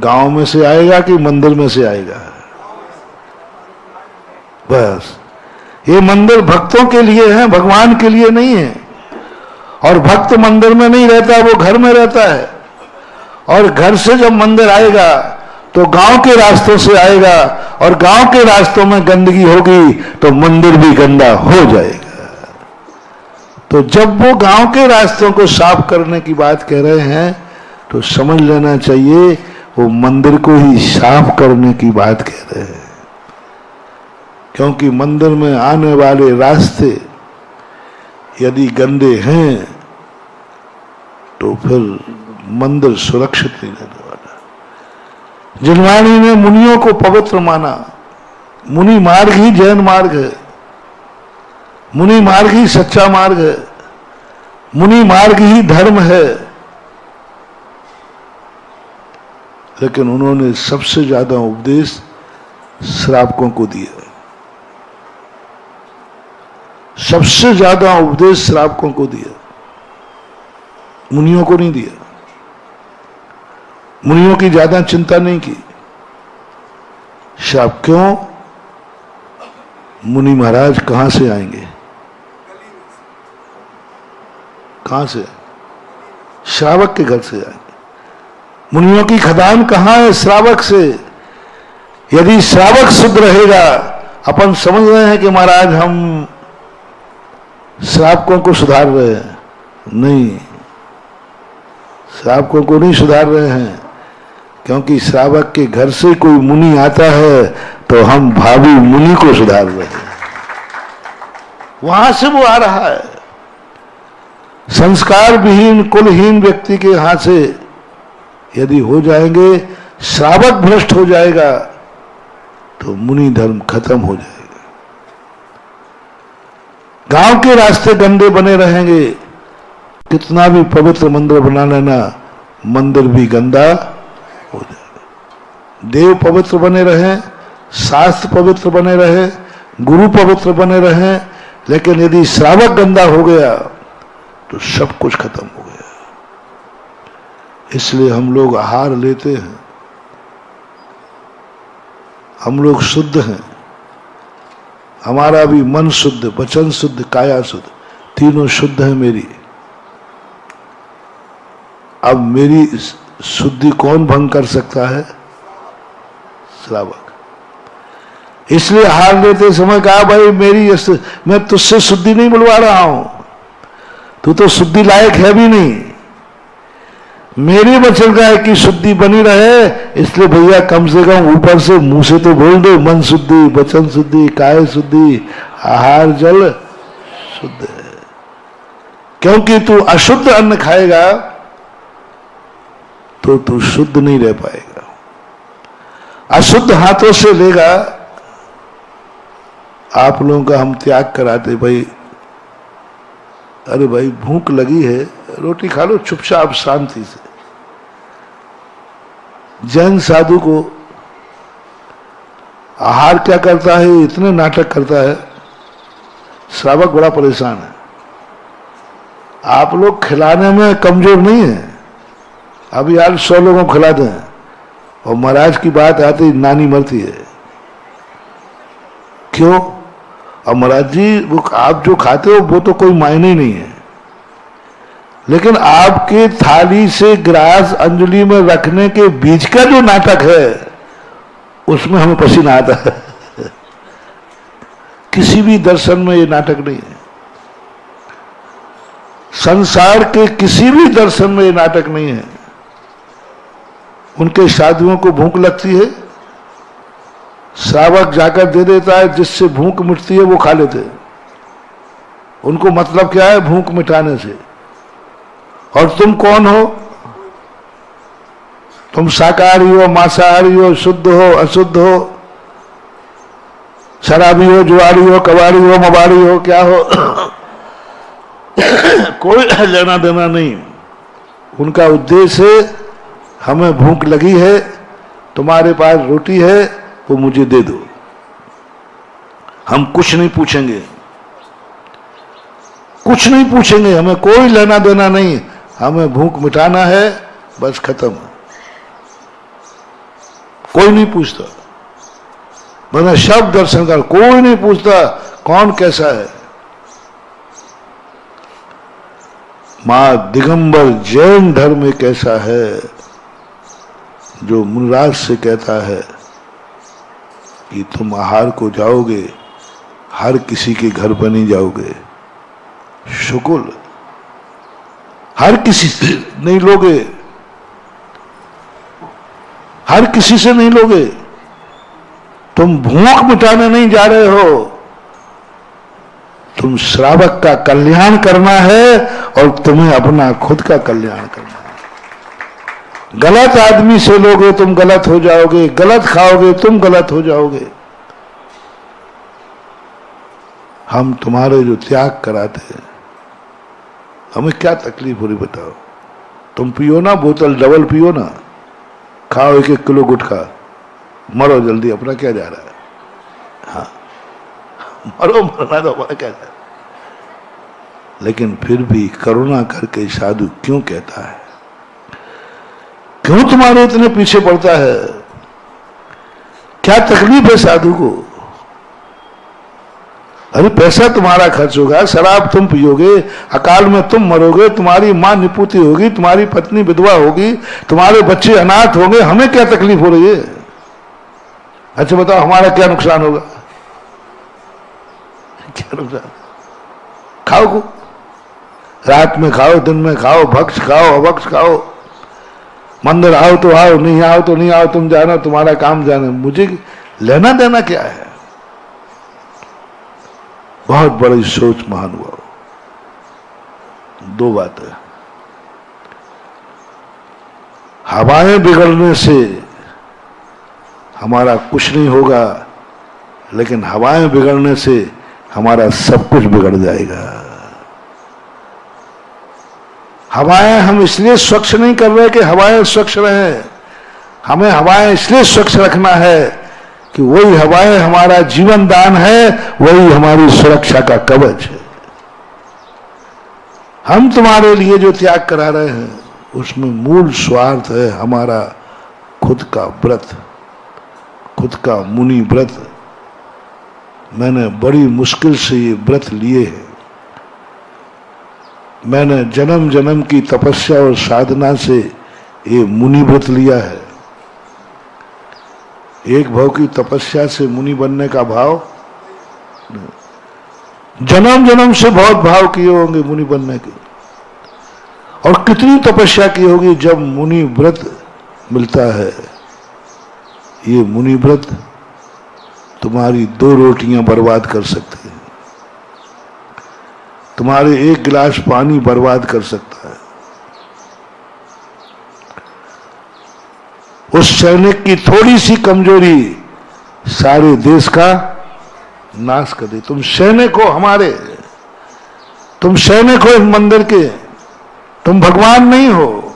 गांव में से आएगा कि मंदिर में से आएगा? बस ये मंदिर भक्तों के लिए है, भगवान के लिए नहीं है। और भक्त मंदिर में नहीं रहता, वो घर में रहता है। और घर से जब मंदिर आएगा तो गांव के रास्तों से आएगा, और गांव के रास्तों में गंदगी होगी तो मंदिर भी गंदा हो जाएगा। तो जब वो गांव के रास्तों को साफ करने की बात कह रहे हैं तो समझ लेना चाहिए वो मंदिर को ही साफ करने की बात कह रहे हैं। क्योंकि मंदिर में आने वाले रास्ते यदि गंदे हैं तो फिर मंदिर सुरक्षित नहीं रहने वाला। जिनवाणी ने मुनियों को पवित्र माना। मुनि मार्ग ही जैन मार्ग है, मुनि मार्ग ही सच्चा मार्ग है, मुनि मार्ग ही धर्म है। लेकिन उन्होंने सबसे ज्यादा उपदेश श्रावकों को दिया। सबसे ज्यादा उपदेश श्रावकों को दिया, मुनियों को नहीं दिया। मुनियों की ज्यादा चिंता नहीं की। श्राप क्यों? मुनि महाराज कहां से आएंगे? कहां से? श्रावक के घर से आएंगे। मुनियों की खदान कहां है? श्रावक से। यदि श्रावक शुद्ध रहेगा, अपन समझ रहे हैं कि महाराज हम श्रावकों को सुधार रहे हैं, नहीं। श्रावकों को नहीं सुधार रहे हैं, क्योंकि श्रावक के घर से कोई मुनि आता है तो हम भावी मुनि को सुधार रहे हैं, वहां से वो आ रहा है। संस्कार विहीन कुलहीन व्यक्ति के हाथ से यदि हो जाएंगे, श्रावक भ्रष्ट हो जाएगा तो मुनि धर्म खत्म हो जाएगा। गांव के रास्ते गंदे बने रहेंगे, कितना भी पवित्र मंदिर बना लेना, मंदिर भी गंदा हो जाएगा। देव पवित्र बने रहें, शास्त्र पवित्र बने रहे, गुरु पवित्र बने रहें, लेकिन यदि श्रावक गंदा हो गया तो सब कुछ खत्म हो गया। इसलिए हम लोग आहार लेते हैं, हम लोग शुद्ध हैं, हमारा भी मन शुद्ध, वचन शुद्ध, काया शुद्ध, तीनों शुद्ध है मेरी। अब मेरी शुद्धि कौन भंग कर सकता है? श्रावक। इसलिए आहार लेते समय कहा, भाई मैं तुझसे शुद्धि नहीं बुलवा रहा हूं, तू तो शुद्धि लायक है भी नहीं, मेरे वचन का है कि शुद्धि बनी रहे, इसलिए भैया कम से कम ऊपर से मुंह से तो बोल दो, मन शुद्धि, वचन शुद्धि, काय शुद्धि, आहार जल शुद्ध है। क्योंकि तू अशुद्ध अन्न खाएगा तो तू शुद्ध नहीं रह पाएगा। अशुद्ध हाथों से लेगा। आप लोगों का हम त्याग कराते, भाई अरे भाई भूख लगी है, रोटी खा लो चुपचाप शांति से। जैन साधु को आहार क्या करता है, इतने नाटक करता है, श्रावक बड़ा परेशान है। आप लोग खिलाने में कमजोर नहीं है, अभी यार 100 लोगों को खिला दें और महाराज की बात आती नानी मरती है। क्यों? और महाराज जी वो आप जो खाते हो वो तो कोई मायने ही नहीं है, लेकिन आपके थाली से ग्रास अंजलि में रखने के बीच का जो नाटक है उसमें हमें पसीना आता है। किसी भी दर्शन में ये नाटक नहीं है, संसार के किसी भी दर्शन में ये नाटक नहीं है। उनके साधुओं को भूख लगती है, श्रावक जाकर दे देता है, जिससे भूख मिटती है वो खा लेते हैं। उनको मतलब क्या है? भूख मिटाने से। और तुम कौन हो? तुम शाकाहारी हो, मांसाहारी हो, शुद्ध हो, अशुद्ध हो, शराबी हो, जुआरी हो, कबाड़ी हो, मबाड़ी हो, क्या हो? कोई लेना देना नहीं। उनका उद्देश्य है हमें भूख लगी है, तुम्हारे पास रोटी है वो मुझे दे दो, हम कुछ नहीं पूछेंगे, कुछ नहीं पूछेंगे, हमें कोई लेना देना नहीं, हमें भूख मिटाना है, बस खत्म। कोई नहीं पूछता, मैंने सब दर्शन कर, कोई नहीं पूछता कौन कैसा है। मां दिगंबर जैन धर्म एक ऐसा है जो मुनराज से कहता है कि तुम आहार को जाओगे, हर किसी के घर पर नहीं जाओगे, शुकुल हर किसी से नहीं लोगे, हर किसी से नहीं लोगे। तुम भूख मिटाने नहीं जा रहे हो, तुम श्रावक का कल्याण करना है और तुम्हें अपना खुद का कल्याण करना है। गलत आदमी से लोगे तुम गलत हो जाओगे, गलत खाओगे तुम गलत हो जाओगे। हम तुम्हारे जो त्याग कराते हैं, हमें क्या तकलीफ हो रही बताओ? तुम पियो ना, बोतल डबल पियो ना, खाओ 1-1 किलो गुटखा, मरो जल्दी, अपना क्या जा रहा है? हाँ मरो, मरना तो अपना क्या जा रहा है? लेकिन फिर भी करुणा करके साधु क्यों कहता है? क्यों तुम्हारे इतने पीछे पड़ता है? क्या तकलीफ है साधु को? अरे पैसा तुम्हारा खर्च होगा, शराब तुम पियोगे, अकाल में तुम मरोगे, तुम्हारी मां निपुती होगी, तुम्हारी पत्नी विधवा होगी, तुम्हारे बच्चे अनाथ होंगे, हमें क्या तकलीफ हो रही है? अच्छा बताओ हमारा क्या नुकसान होगा? क्या नुकसान? खाओ को, रात में खाओ, दिन में खाओ, भक्ष खाओ, अभक्ष खाओ, मंदिर आओ तो आओ, नहीं आओ तो नहीं आओ, तुम जानो, तुम्हारा काम जाने, मुझे लेना देना क्या है। बहुत बड़ी सोच महानुभाव। दो बातें, हवाएं बिगड़ने से हमारा कुछ नहीं होगा, लेकिन हवाएं बिगड़ने से हमारा सब कुछ बिगड़ जाएगा। हवाएं हम इसलिए स्वच्छ नहीं कर रहे कि हवाएं स्वच्छ रहें, हमें हवाएं इसलिए स्वच्छ रखना है कि वही हवाएं हमारा जीवन दान है, वही हमारी सुरक्षा का कवच है। हम तुम्हारे लिए जो त्याग करा रहे हैं उसमें मूल स्वार्थ है हमारा खुद का व्रत, खुद का मुनि व्रत। मैंने बड़ी मुश्किल से ये व्रत लिए हैं। मैंने जन्म जन्म की तपस्या और साधना से ये मुनि व्रत लिया है। एक भाव की तपस्या से मुनि बनने का भाव, जन्म जन्म से बहुत भाव किए होंगे मुनि बनने के, और कितनी तपस्या की होगी जब मुनि व्रत मिलता है। ये मुनि व्रत तुम्हारी 2 रोटियां बर्बाद कर सकते हैं, तुम्हारे 1 गिलास पानी बर्बाद कर सकता है। उस सैनिक की थोड़ी सी कमजोरी सारे देश का नाश कर दे। तुम सैनिक हो हमारे, तुम सैनिक हो इस मंदिर के, तुम भगवान नहीं हो,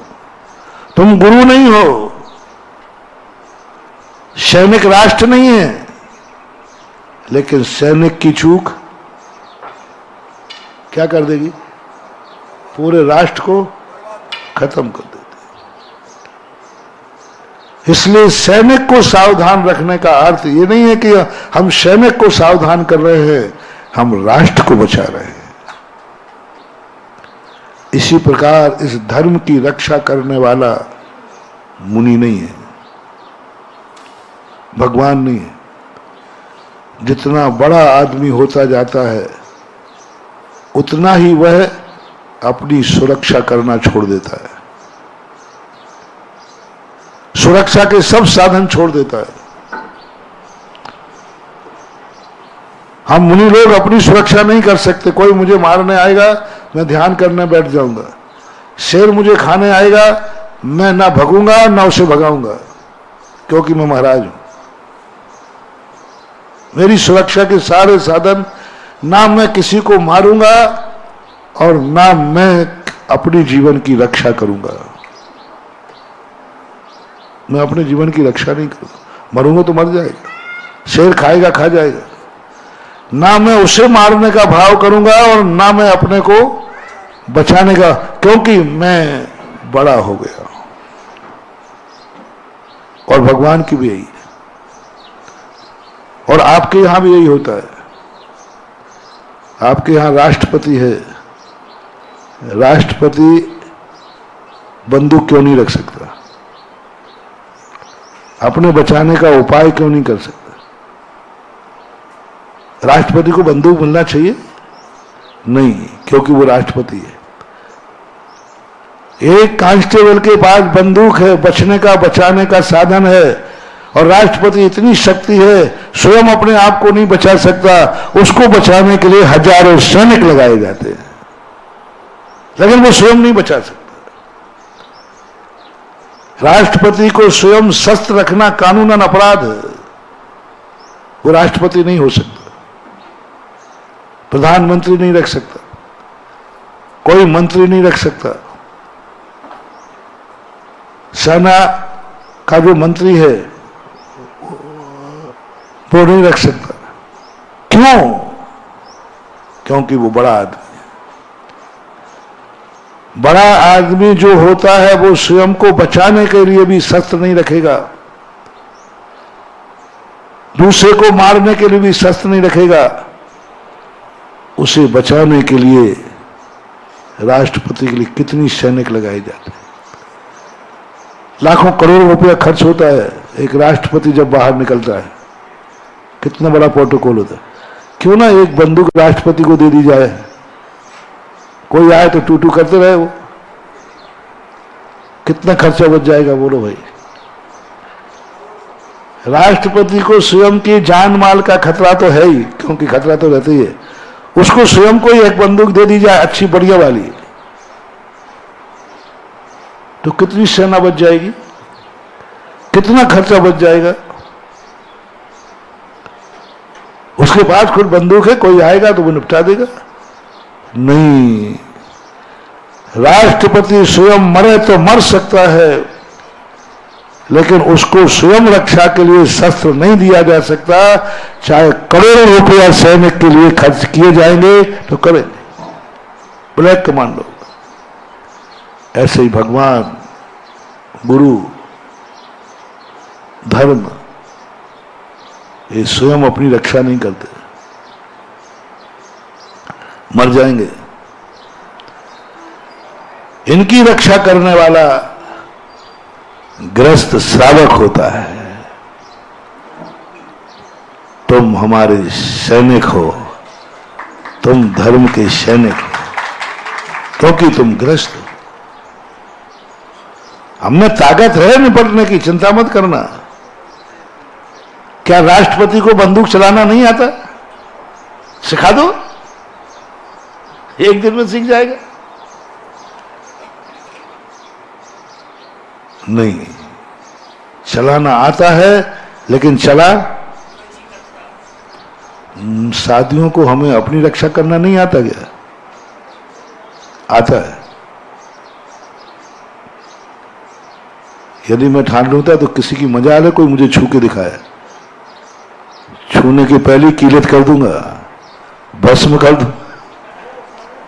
तुम गुरु नहीं हो, सैनिक राष्ट्र नहीं है, लेकिन सैनिक की चूक क्या कर देगी? पूरे राष्ट्र को खत्म कर देती। इसलिए सैनिक को सावधान रखने का अर्थ ये नहीं है कि हम सैनिक को सावधान कर रहे हैं, हम राष्ट्र को बचा रहे हैं। इसी प्रकार इस धर्म की रक्षा करने वाला मुनि नहीं है, भगवान नहीं है। जितना बड़ा आदमी होता जाता है उतना ही वह अपनी सुरक्षा करना छोड़ देता है, सुरक्षा के सब साधन छोड़ देता है। हम मुनि लोग अपनी सुरक्षा नहीं कर सकते। कोई मुझे मारने आएगा, मैं ध्यान करने बैठ जाऊंगा। शेर मुझे खाने आएगा, मैं ना भगूंगा ना उसे भगाऊंगा, क्योंकि मैं महाराज हूं। मेरी सुरक्षा के सारे साधन, ना मैं किसी को मारूंगा और ना मैं अपने जीवन की रक्षा करूंगा। मैं अपने जीवन की रक्षा नहीं करूंगा, मरूंगा तो मर जाएगा, शेर खाएगा खा जाएगा। ना मैं उसे मारने का भाव करूंगा और ना मैं अपने को बचाने का, क्योंकि मैं बड़ा हो गया। और भगवान की भी यही है, और आपके यहां भी यही होता है। आपके यहां राष्ट्रपति है, राष्ट्रपति बंदूक क्यों नहीं रख सकता? अपने बचाने का उपाय क्यों नहीं कर सकता? राष्ट्रपति को बंदूक मिलना चाहिए? नहीं, क्योंकि वो राष्ट्रपति है। एक कांस्टेबल के पास बंदूक है, बचने का बचाने का साधन है, और राष्ट्रपति इतनी शक्ति है, स्वयं अपने आप को नहीं बचा सकता, उसको बचाने के लिए हजारों सैनिक लगाए जाते हैं, लेकिन वो स्वयं नहीं बचा सकता। राष्ट्रपति को स्वयं शस्त्र रखना कानूनन अपराध है, वो राष्ट्रपति नहीं हो सकता, प्रधानमंत्री नहीं रख सकता, कोई मंत्री नहीं रख सकता। सेना का जो मंत्री है वो नहीं रख सकता। क्यों? क्योंकि वो बड़ा आदमी है। बड़ा आदमी जो होता है वो स्वयं को बचाने के लिए भी शस्त्र नहीं रखेगा, दूसरे को मारने के लिए भी शस्त्र नहीं रखेगा। उसे बचाने के लिए राष्ट्रपति के लिए कितनी सैनिक लगाए जाते हैं, लाखों करोड़ों रुपया खर्च होता है। एक राष्ट्रपति जब बाहर निकलता है कितना बड़ा प्रोटोकॉल होता है। क्यों ना एक बंदूक राष्ट्रपति को दे दी जाए, कोई आए तो टू टू करते रहे वो। कितना खर्चा बच जाएगा बोलो भाई। राष्ट्रपति को स्वयं की जान माल का खतरा तो है ही, क्योंकि खतरा तो रहता ही है। उसको स्वयं को ही एक बंदूक दे दी जाए अच्छी बढ़िया वाली, तो कितनी सेना बच जाएगी, कितना खर्चा बच जाएगा। उसके पास खुद बंदूक है, कोई आएगा तो वो निपटा देगा। नहीं, राष्ट्रपति स्वयं मरे तो मर सकता है, लेकिन उसको स्वयं रक्षा के लिए शस्त्र नहीं दिया जा सकता। चाहे करोड़ों रुपया सैनिक के लिए खर्च किए जाएंगे तो करेंगे, ब्लैक कमांडो। ऐसे ही भगवान, गुरु, धर्म, ये स्वयं अपनी रक्षा नहीं करते, मर जाएंगे। इनकी रक्षा करने वाला ग्रस्त श्रावक होता है। तुम हमारे सैनिक हो, तुम धर्म के सैनिक हो, क्योंकि तुम ग्रस्त हो। हमने ताकत है निपटने की, चिंता मत करना। क्या राष्ट्रपति को बंदूक चलाना नहीं आता? सिखा दो, एक दिन में सीख जाएगा। नहीं, चलाना आता है, लेकिन चला। साथियों को हमें अपनी रक्षा करना नहीं आता क्या? आता है। यदि मैं ठान लूंगा तो किसी की मजाल है कोई मुझे छू के दिखाए, छूने के पहले कीलत कर दूंगा, भस्म कर दूं।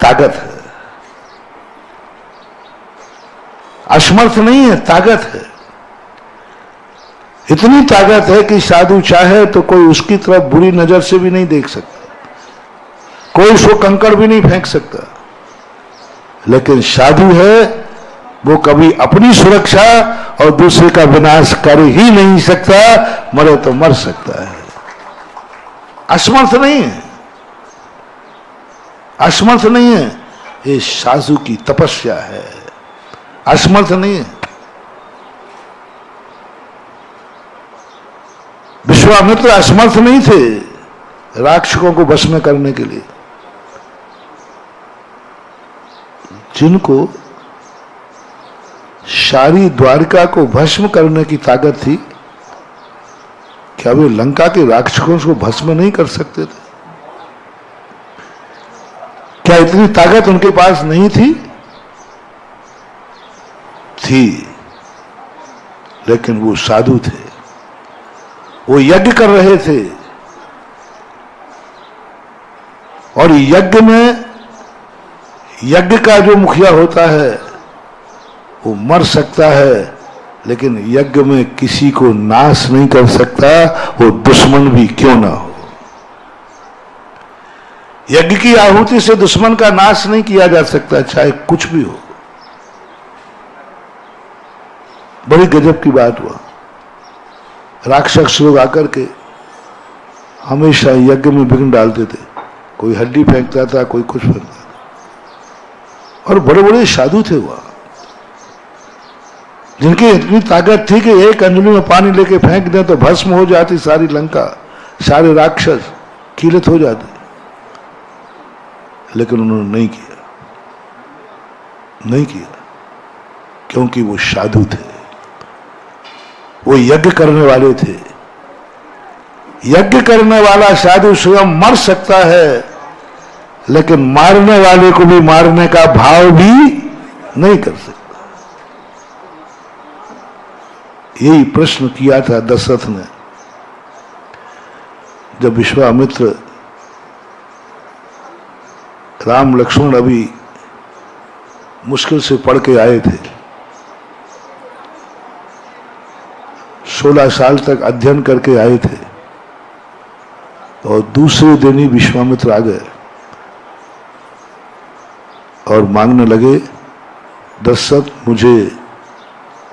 ताकत है, असमर्थ नहीं है, ताकत है। इतनी ताकत है कि साधु चाहे तो कोई उसकी तरफ बुरी नजर से भी नहीं देख सकता, कोई उसको कंकड़ भी नहीं फेंक सकता। लेकिन साधु है, वो कभी अपनी सुरक्षा और दूसरे का विनाश कर ही नहीं सकता, मरे तो मर सकता है। असमर्थ नहीं है, असमर्थ नहीं है। ये साधु की तपस्या है, असमर्थ नहीं है। विश्वामित्र असमर्थ नहीं थे राक्षसों को भस्म करने के लिए। जिनको सारी द्वारिका को भस्म करने की ताकत थी, क्या वे लंका के राक्षसों को भस्म नहीं कर सकते थे? क्या इतनी ताकत उनके पास नहीं थी? थी, लेकिन वो साधु थे, वो यज्ञ कर रहे थे। और यज्ञ में, यज्ञ का जो मुखिया होता है वो मर सकता है, लेकिन यज्ञ में किसी को नाश नहीं कर सकता, वो दुश्मन भी क्यों ना हो। यज्ञ की आहुति से दुश्मन का नाश नहीं किया जा सकता, चाहे कुछ भी हो। बड़ी गजब की बात हुआ, राक्षस लोग आकर के हमेशा यज्ञ में विघ्न डालते थे। कोई हड्डी फेंकता था, कोई कुछ फेंकता था। और बड़े बड़े साधु थे वह, जिनकी इतनी ताकत थी कि एक अंजलि में पानी लेके फेंक दें तो भस्म हो जाती सारी लंका, सारे राक्षस कीलित हो जाते। लेकिन उन्होंने नहीं किया, नहीं किया, क्योंकि वो साधु थे, वो यज्ञ करने वाले थे। यज्ञ करने वाला साधु स्वयं मर सकता है, लेकिन मारने वाले को भी मारने का भाव भी नहीं कर सकता। यही प्रश्न किया था दशरथ ने, जब विश्वामित्र राम लक्ष्मण अभी मुश्किल से पढ़ के आए थे। 16 साल तक अध्ययन करके आए थे, और दूसरे दिन ही विश्वामित्र आ गए और मांगने लगे, दशरथ मुझे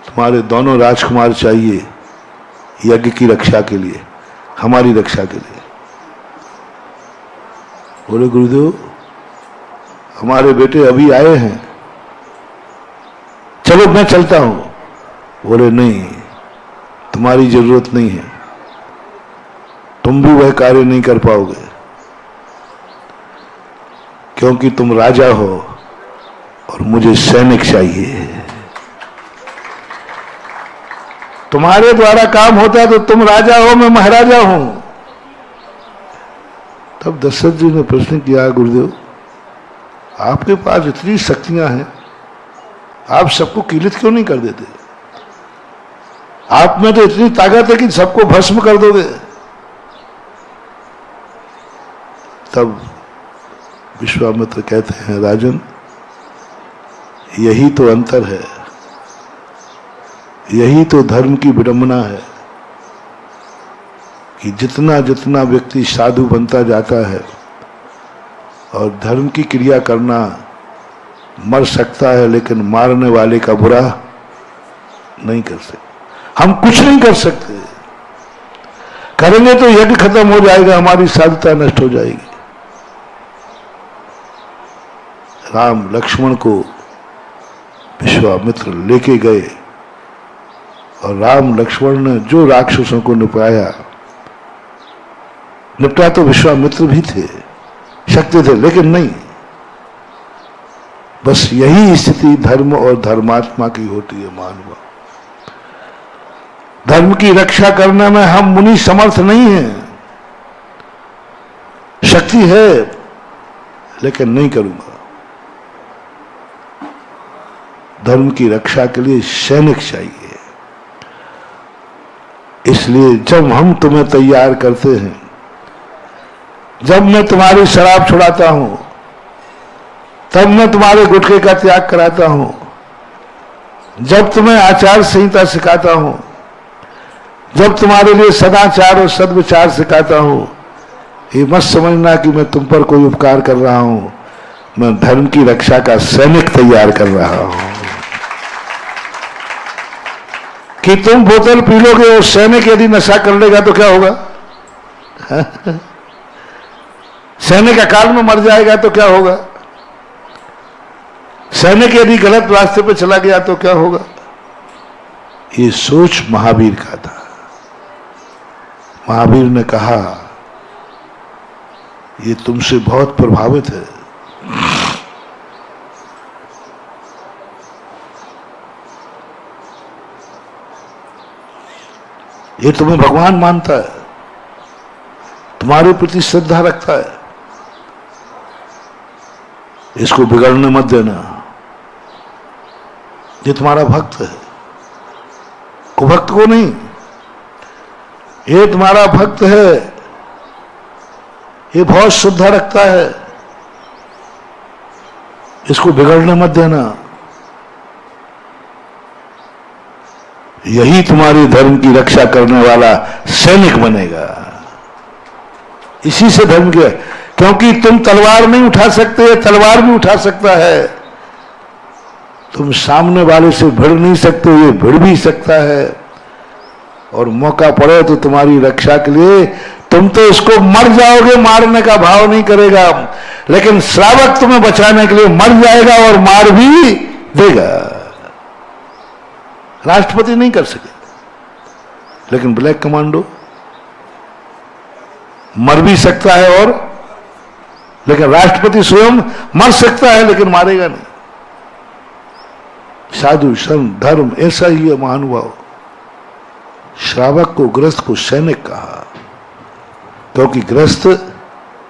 तुम्हारे दोनों राजकुमार चाहिए यज्ञ की रक्षा के लिए, हमारी रक्षा के लिए। बोले गुरुदेव, हमारे बेटे अभी आए हैं, चलो मैं चलता हूं। बोले नहीं, तुम्हारी जरूरत नहीं है, तुम भी वह कार्य नहीं कर पाओगे, क्योंकि तुम राजा हो और मुझे सैनिक चाहिए। तुम्हारे द्वारा काम होता है तो तुम राजा हो, मैं महाराजा हूं। तब दशरथ जी ने प्रश्न किया, गुरुदेव आपके पास इतनी शक्तियां हैं, आप सबको कीलित क्यों नहीं कर देते? आप में तो इतनी ताकत है कि सबको भस्म कर दोगे। तब विश्वामित्र कहते हैं, राजन यही तो अंतर है, यही तो धर्म की विडंबना है कि जितना जितना व्यक्ति साधु बनता जाता है और धर्म की क्रिया करना मर सकता है, लेकिन मारने वाले का बुरा नहीं कर सकते। हम कुछ नहीं कर सकते, करेंगे तो यज्ञ खत्म हो जाएगा, हमारी साधुता नष्ट हो जाएगी। राम लक्ष्मण को विश्वामित्र लेके गए और राम लक्ष्मण ने जो राक्षसों को निपटा तो विश्वामित्र भी थे, शक्ति थे, लेकिन नहीं। बस यही स्थिति धर्म और धर्मात्मा की होती है मानव। धर्म की रक्षा करने में हम मुनि समर्थ नहीं हैं, शक्ति है लेकिन नहीं करूंगा। धर्म की रक्षा के लिए सैनिक चाहिए। इसलिए जब हम तुम्हें तैयार करते हैं, जब मैं तुम्हारी शराब छुड़ाता हूं, तब मैं तुम्हारे गुटखे का त्याग कराता हूं, जब तुम्हें आचार संहिता सिखाता हूं, जब तुम्हारे लिए सदाचार और सद्विचार सिखाता हूं, ये मत समझना कि मैं तुम पर कोई उपकार कर रहा हूं, मैं धर्म की रक्षा का सैनिक तैयार कर रहा हूं। कि तुम बोतल पी लोगे और सैनिक यदि नशा कर लेगा तो क्या होगा? सैनिक अकाल में मर जाएगा तो क्या होगा? सैनिक यदि गलत रास्ते पर चला गया तो क्या होगा? ये सोच महावीर का था। महावीर ने कहा, ये तुमसे बहुत प्रभावित है। ये तुम्हें भगवान मानता है, तुम्हारे प्रति श्रद्धा रखता है, इसको बिगड़ने मत देना। ये तुम्हारा भक्त है, कुभक्त को नहीं। ये तुम्हारा भक्त है, ये बहुत श्रद्धा रखता है, इसको बिगड़ने मत देना। यही तुम्हारी धर्म की रक्षा करने वाला सैनिक बनेगा। इसी से धर्म के, क्योंकि तुम तलवार नहीं उठा सकते, तलवार भी उठा सकता है। तुम सामने वाले से भिड़ नहीं सकते, ये भिड़ भी सकता है। और मौका पड़े तो तुम्हारी रक्षा के लिए तुम तो इसको मर जाओगे, मारने का भाव नहीं करेगा, लेकिन श्रावक तुम्हें बचाने के लिए मर जाएगा और मार भी देगा। राष्ट्रपति नहीं कर सके, लेकिन ब्लैक कमांडो मर भी सकता है, और लेकिन राष्ट्रपति स्वयं मर सकता है लेकिन मारेगा नहीं। साधु संत धर्म ऐसा ही है महानुभाव। श्रावक को, ग्रस्त को सैनिक कहा, क्योंकि ग्रस्त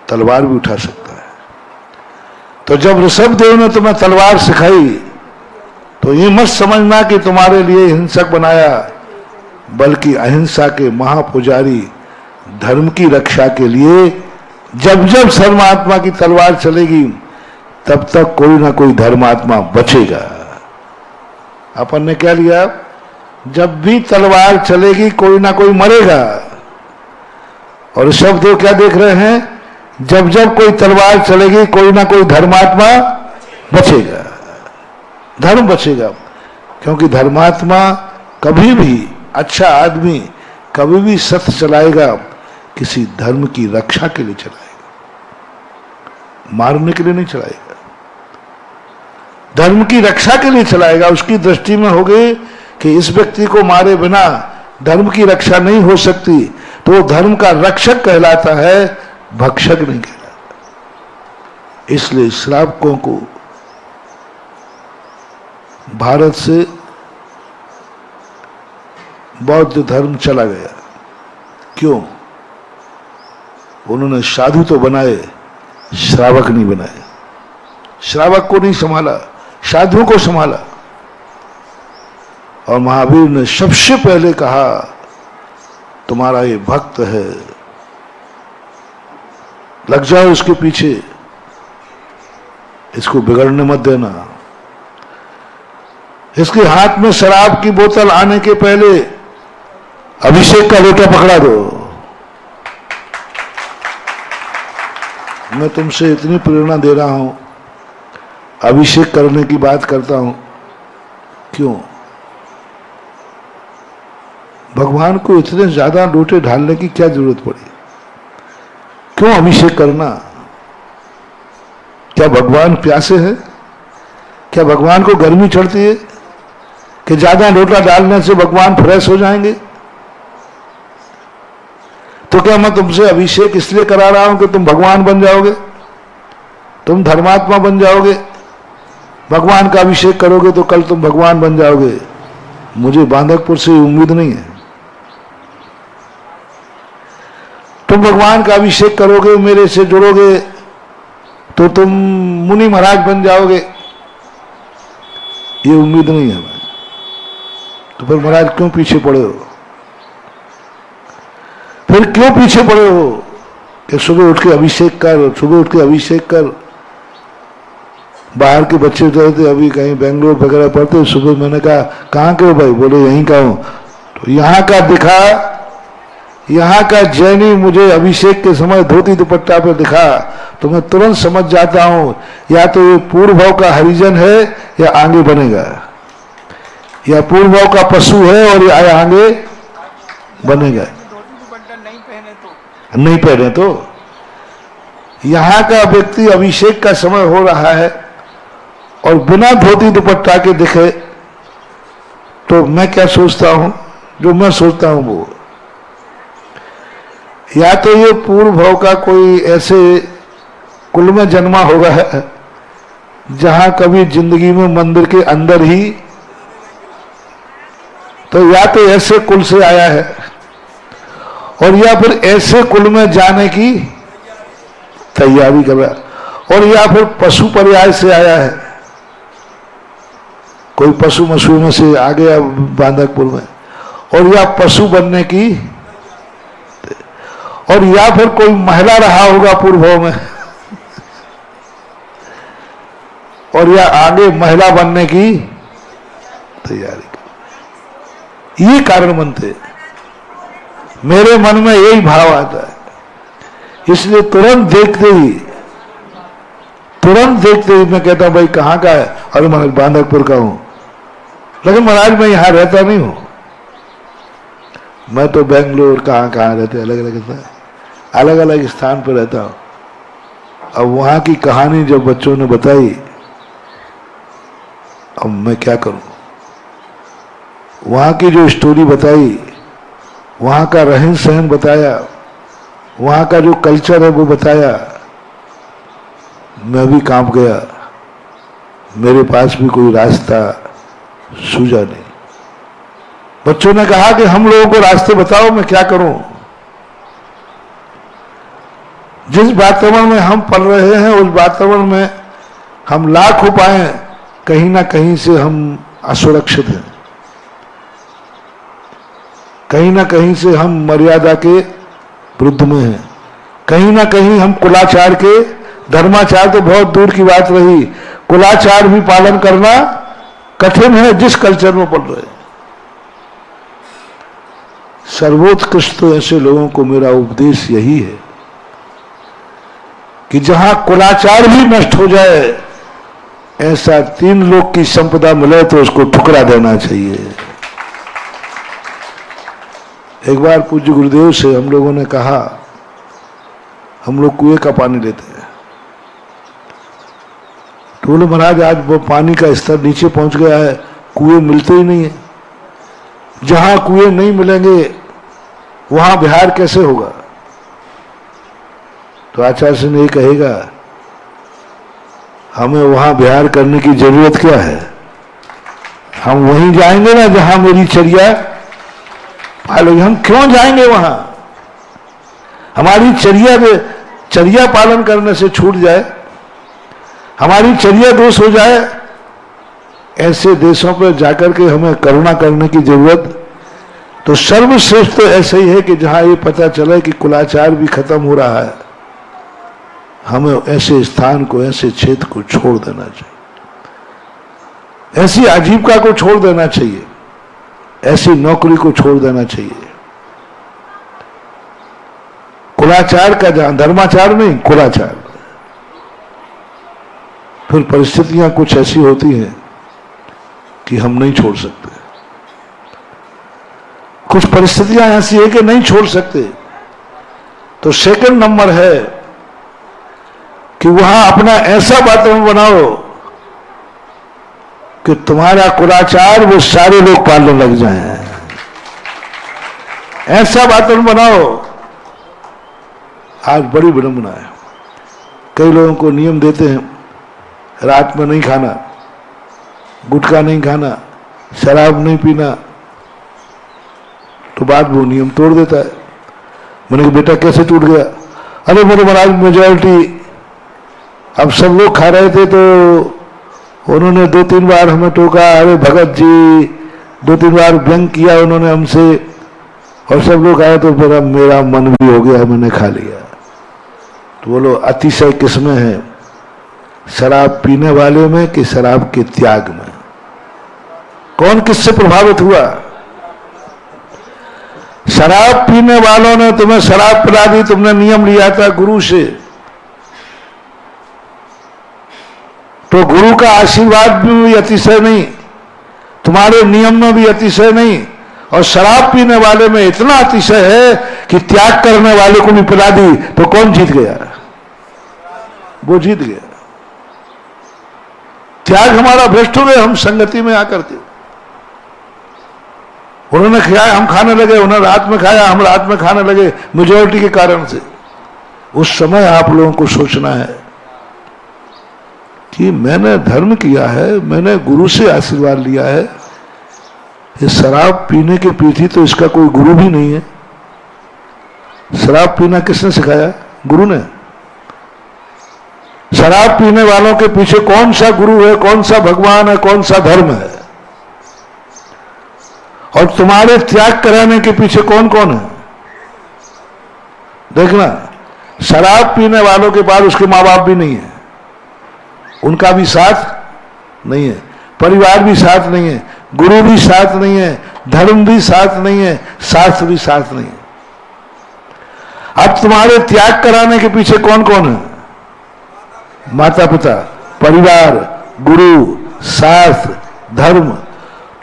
तलवार भी उठा सकता है। तो जब ऋषभदेव ने तुम्हें तलवार सिखाई तो ये मत समझना कि तुम्हारे लिए हिंसक बनाया, बल्कि अहिंसा के महापुजारी धर्म की रक्षा के लिए जब जब धर्मात्मा की तलवार चलेगी तब तक कोई ना कोई धर्मात्मा बचेगा। अपन ने क्या लिया, जब भी तलवार चलेगी कोई ना कोई मरेगा। और ऋषभदेव क्या देख रहे हैं, जब जब कोई तलवार चलेगी कोई ना कोई धर्मात्मा बचेगा, धर्म बचेगा। क्योंकि धर्मात्मा कभी भी, अच्छा आदमी कभी भी सत्य चलाएगा किसी धर्म की रक्षा के लिए चलाएगा, मारने के लिए नहीं चलाएगा। धर्म की रक्षा के लिए चलाएगा। उसकी दृष्टि में होगी कि इस व्यक्ति को मारे बिना धर्म की रक्षा नहीं हो सकती, तो वो धर्म का रक्षक कहलाता है, भक्षक नहीं कहलाता। इसलिए श्रावकों को भारत से बौद्ध धर्म चला गया। क्यों? उन्होंने साधु तो बनाए, श्रावक नहीं बनाए। श्रावक को नहीं संभाला, साधुओं को संभाला। और महावीर ने सबसे पहले कहा, तुम्हारा ये भक्त है, लग जाओ इसके पीछे, इसको बिगड़ने मत देना। इसके हाथ में शराब की बोतल आने के पहले अभिषेक का लोटा पकड़ा दो। मैं तुमसे इतनी प्रेरणा दे रहा हूं, अभिषेक करने की बात करता हूं। क्यों? भगवान को इतने ज्यादा लोटे ढालने की क्या जरूरत पड़ी? क्यों अभिषेक करना? क्या भगवान प्यासे हैं? क्या भगवान को गर्मी चढ़ती है कि ज्यादा लोटा डालने से भगवान फ्रेश हो जाएंगे? तो क्या मैं तुमसे अभिषेक इसलिए करा रहा हूं कि तुम भगवान बन जाओगे, तुम धर्मात्मा बन जाओगे? भगवान का अभिषेक करोगे तो कल तुम भगवान बन जाओगे। मुझे बांधकपुर से उम्मीद नहीं है। तुम भगवान का अभिषेक करोगे, मेरे से जुड़ोगे तो तुम मुनि महाराज बन जाओगे, ये उम्मीद नहीं है। तो फिर महाराज क्यों पीछे पड़े हो? फिर क्यों पीछे पड़े हो कि सुबह उठ के अभिषेक कर, सुबह उठ के अभिषेक कर। बाहर के बच्चे जो थे अभी कहीं बेंगलोर वगैरह पढ़ते, सुबह मैंने कहा कहाँ के हो भाई? बोले यहीं का हूं। तो यहाँ का दिखा, यहाँ का जैनी मुझे अभिषेक के समय धोती दुपट्टा पे दिखा तो मैं तुरंत समझ जाता हूं या तो ये पूर्व भाव का हरिजन है या आगे बनेगा, या पूर्व भाव का पशु है और या आगे बनेगा। नहीं पहने तो यहां का व्यक्ति अभिषेक का समय हो रहा है और बिना धोती दुपट्टा के दिखे तो मैं क्या सोचता हूं? जो मैं सोचता हूं वो, या तो ये पूर्व भाव का कोई ऐसे कुल में जन्मा होगा है जहां कभी जिंदगी में मंदिर के अंदर ही, तो या तो ऐसे कुल से आया है और या फिर ऐसे कुल में जाने की तैयारी कर रहा है, और या फिर पशु पर्याय से आया है। कोई पशु मशु में से आ गया बांधकपुर में, और या पशु बनने की, और या फिर कोई महिला रहा होगा पूर्व में और या आगे महिला बनने की तैयारी। ये कारण बनते, मेरे मन में यही भाव आता है। इसलिए तुरंत देखते ही मैं कहता हूं भाई कहाँ का है? अरे मैं बांधकपुर का हूं। लेकिन महाराज मैं यहां रहता नहीं हूं, मैं तो बेंगलोर कहाँ रहते, अलग अलग स्थान पर रहता हूं। अब वहां की कहानी जब बच्चों ने बताई, अब मैं क्या करूं? वहां की जो स्टोरी बताई, वहां का रहन सहन बताया, वहां का जो कल्चर है वो बताया, मैं भी कांप गया। मेरे पास भी कोई रास्ता सूझा नहीं। बच्चों ने कहा कि हम लोगों को रास्ते बताओ, मैं क्या करूं? जिस वातावरण में हम पल रहे हैं उस वातावरण में हम लाख उपाय, कहीं ना कहीं से हम असुरक्षित हैं, कहीं ना कहीं से हम मर्यादा के विरुद्ध में हैं, कहीं ना कहीं हम कुलाचार के, धर्माचार तो बहुत दूर की बात रही, कुलाचार भी पालन करना कठिन है जिस कल्चर में पढ़ रहे हैं। सर्वोत्कृष्ट तो ऐसे लोगों को मेरा उपदेश यही है कि जहां कुलाचार भी नष्ट हो जाए, ऐसा 3 लोक की संपदा मिले तो उसको ठुकरा देना चाहिए। एक बार पूज्य गुरुदेव से हम लोगों ने कहा, हम लोग कुएं का पानी लेते हैं, तो बोले महाराज आज वो पानी का स्तर नीचे पहुंच गया है, कुएं मिलते ही नहीं है। जहां कुएं नहीं मिलेंगे वहां बिहार कैसे होगा? तो आचार्य सिंह ये कहेगा हमें वहां बिहार करने की जरूरत क्या है? हम वहीं जाएंगे ना जहां मेरी चर्या पालोगे। हम क्यों जाएंगे वहां? हमारी चर्या पालन करने से छूट जाए, हमारी चर्या दोष हो जाए, ऐसे देशों पर जाकर के हमें करुणा करने की जरूरत। तो सर्वश्रेष्ठ तो ऐसे ही है कि जहां ये पता चले कि कुलाचार भी खत्म हो रहा है, हमें ऐसे स्थान को, ऐसे क्षेत्र को छोड़ देना चाहिए, ऐसी आजीविका को छोड़ देना चाहिए, ऐसी नौकरी को छोड़ देना चाहिए। कुलाचार का जहां, धर्माचार नहीं, कुलाचार। फिर परिस्थितियां कुछ ऐसी होती हैं कि हम नहीं छोड़ सकते। कुछ परिस्थितियां ऐसी है कि नहीं छोड़ सकते। तो सेकंड नंबर है कि वहां अपना ऐसा वातावरण बनाओ कि तुम्हारा कुलाचार वो सारे लोग पालने लग जाएं। ऐसा वातावरण बनाओ। आज बड़ी विडंबना है, कई लोगों को नियम देते हैं रात में नहीं खाना, गुटखा नहीं खाना, शराब नहीं पीना, तो बाद वो नियम तोड़ देता है। मैंने कहा बेटा कैसे टूट गया? अरे मेरे महाराज मेजॉरिटी, अब सब लोग खा रहे थे तो उन्होंने 2-3 बार हमें टोका, अरे भगत जी 2-3 बार व्यंग किया उन्होंने हमसे, और सब लोग आए तो मेरा मन भी हो गया, मैंने खा लिया। तो बोलो अतिशय किसमें है, शराब पीने वाले में कि शराब के त्याग में? कौन किससे प्रभावित हुआ? शराब पीने वालों ने तुम्हें शराब पिला दी, तुमने नियम लिया था गुरु से, तो गुरु का आशीर्वाद भी अतिशय नहीं, तुम्हारे नियम में भी अतिशय नहीं, और शराब पीने वाले में इतना अतिशय है कि त्याग करने वाले को भी पिला दी, तो कौन जीत गया? वो जीत गया। त्याग हमारा भ्रष्ट हो गया हम संगति में आकर के। उन्होंने खाया, हम खाने लगे, उन्होंने रात में खाया, हम रात में खाने लगे, मेजॉरिटी के कारण से। उस समय आप लोगों को सोचना है कि मैंने धर्म किया है, मैंने गुरु से आशीर्वाद लिया है, ये शराब पीने के पीछे तो इसका कोई गुरु भी नहीं है। शराब पीना किसने सिखाया? गुरु ने। शराब पीने वालों के पीछे कौन सा गुरु है, कौन सा भगवान है, कौन सा धर्म है? और तुम्हारे त्याग कराने के पीछे कौन कौन है? देखना, शराब पीने वालों के पास उसके माँ बाप भी नहीं है, उनका भी साथ नहीं है, परिवार भी साथ नहीं है, गुरु भी साथ नहीं है, धर्म भी साथ नहीं है, शास्त्र भी साथ नहीं है। अब तुम्हारे त्याग कराने के पीछे कौन कौन है? माता पिता, परिवार, गुरु, शास्त्र, धर्म।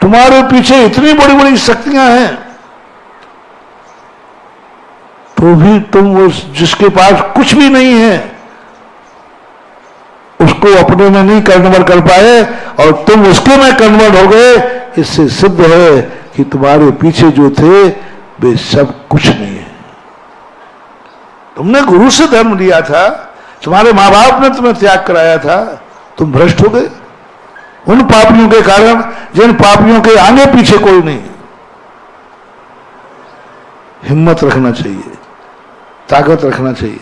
तुम्हारे पीछे इतनी बड़ी बड़ी शक्तियां हैं, तो भी तुम उस जिसके पास कुछ भी नहीं है उसको अपने में नहीं कन्वर्ट कर पाए और तुम उसके में कन्वर्ट हो गए। इससे सिद्ध है कि तुम्हारे पीछे जो थे वे सब कुछ नहीं है। तुमने गुरु से धर्म लिया था, तुम्हारे माँ बाप ने तुम्हें त्याग कराया था, तुम भ्रष्ट हो गए उन पापियों के कारण जिन पापियों के आगे पीछे कोई नहीं। हिम्मत रखना चाहिए, ताकत रखना चाहिए।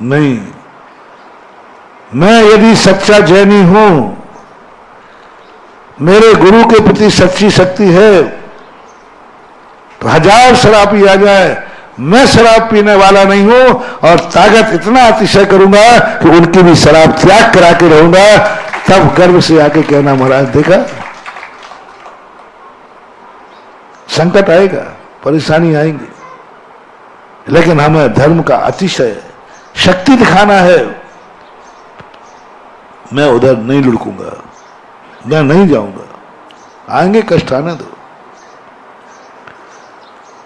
नहीं, मैं यदि सच्चा जैनी हूं, मेरे गुरु के प्रति सच्ची शक्ति है, तो 1000 शराबी आ जाए, मैं शराब पीने वाला नहीं हूं और ताकत इतना अतिशय करूंगा कि उनकी भी शराब त्याग करा के रहूंगा। तब गर्व से आके कहना महाराज देखा, संकट आएगा, परेशानी आएंगी, लेकिन हमें धर्म का अतिशय शक्ति दिखाना है। मैं उधर नहीं लुढ़कूंगा, मैं नहीं जाऊंगा, आएंगे कष्ट आने दो।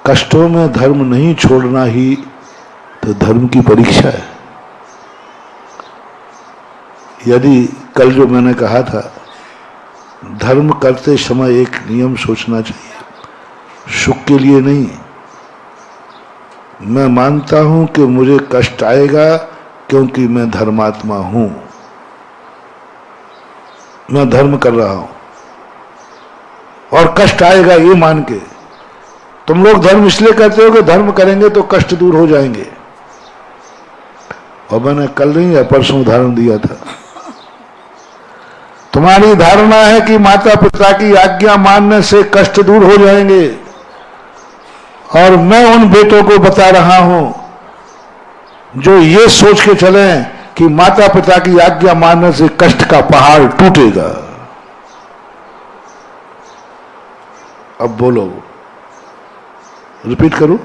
कष्टों में धर्म नहीं छोड़ना ही तो धर्म की परीक्षा है। यदि कल जो मैंने कहा था, धर्म करते समय एक नियम सोचना चाहिए, सुख के लिए नहीं। मैं मानता हूं कि मुझे कष्ट आएगा क्योंकि मैं धर्मात्मा हूं, मैं धर्म कर रहा हूं और कष्ट आएगा ये मान के। तुम लोग धर्म इसलिए करते हो कि धर्म करेंगे तो कष्ट दूर हो जाएंगे, और मैंने कल नहीं या परसों उदाहरण दिया था। तुम्हारी धारणा है कि माता पिता की आज्ञा मानने से कष्ट दूर हो जाएंगे, और मैं उन बेटों को बता रहा हूं जो ये सोच के चले कि माता पिता की आज्ञा मानने से कष्ट का पहाड़ टूटेगा। अब बोलो, रिपीट करो।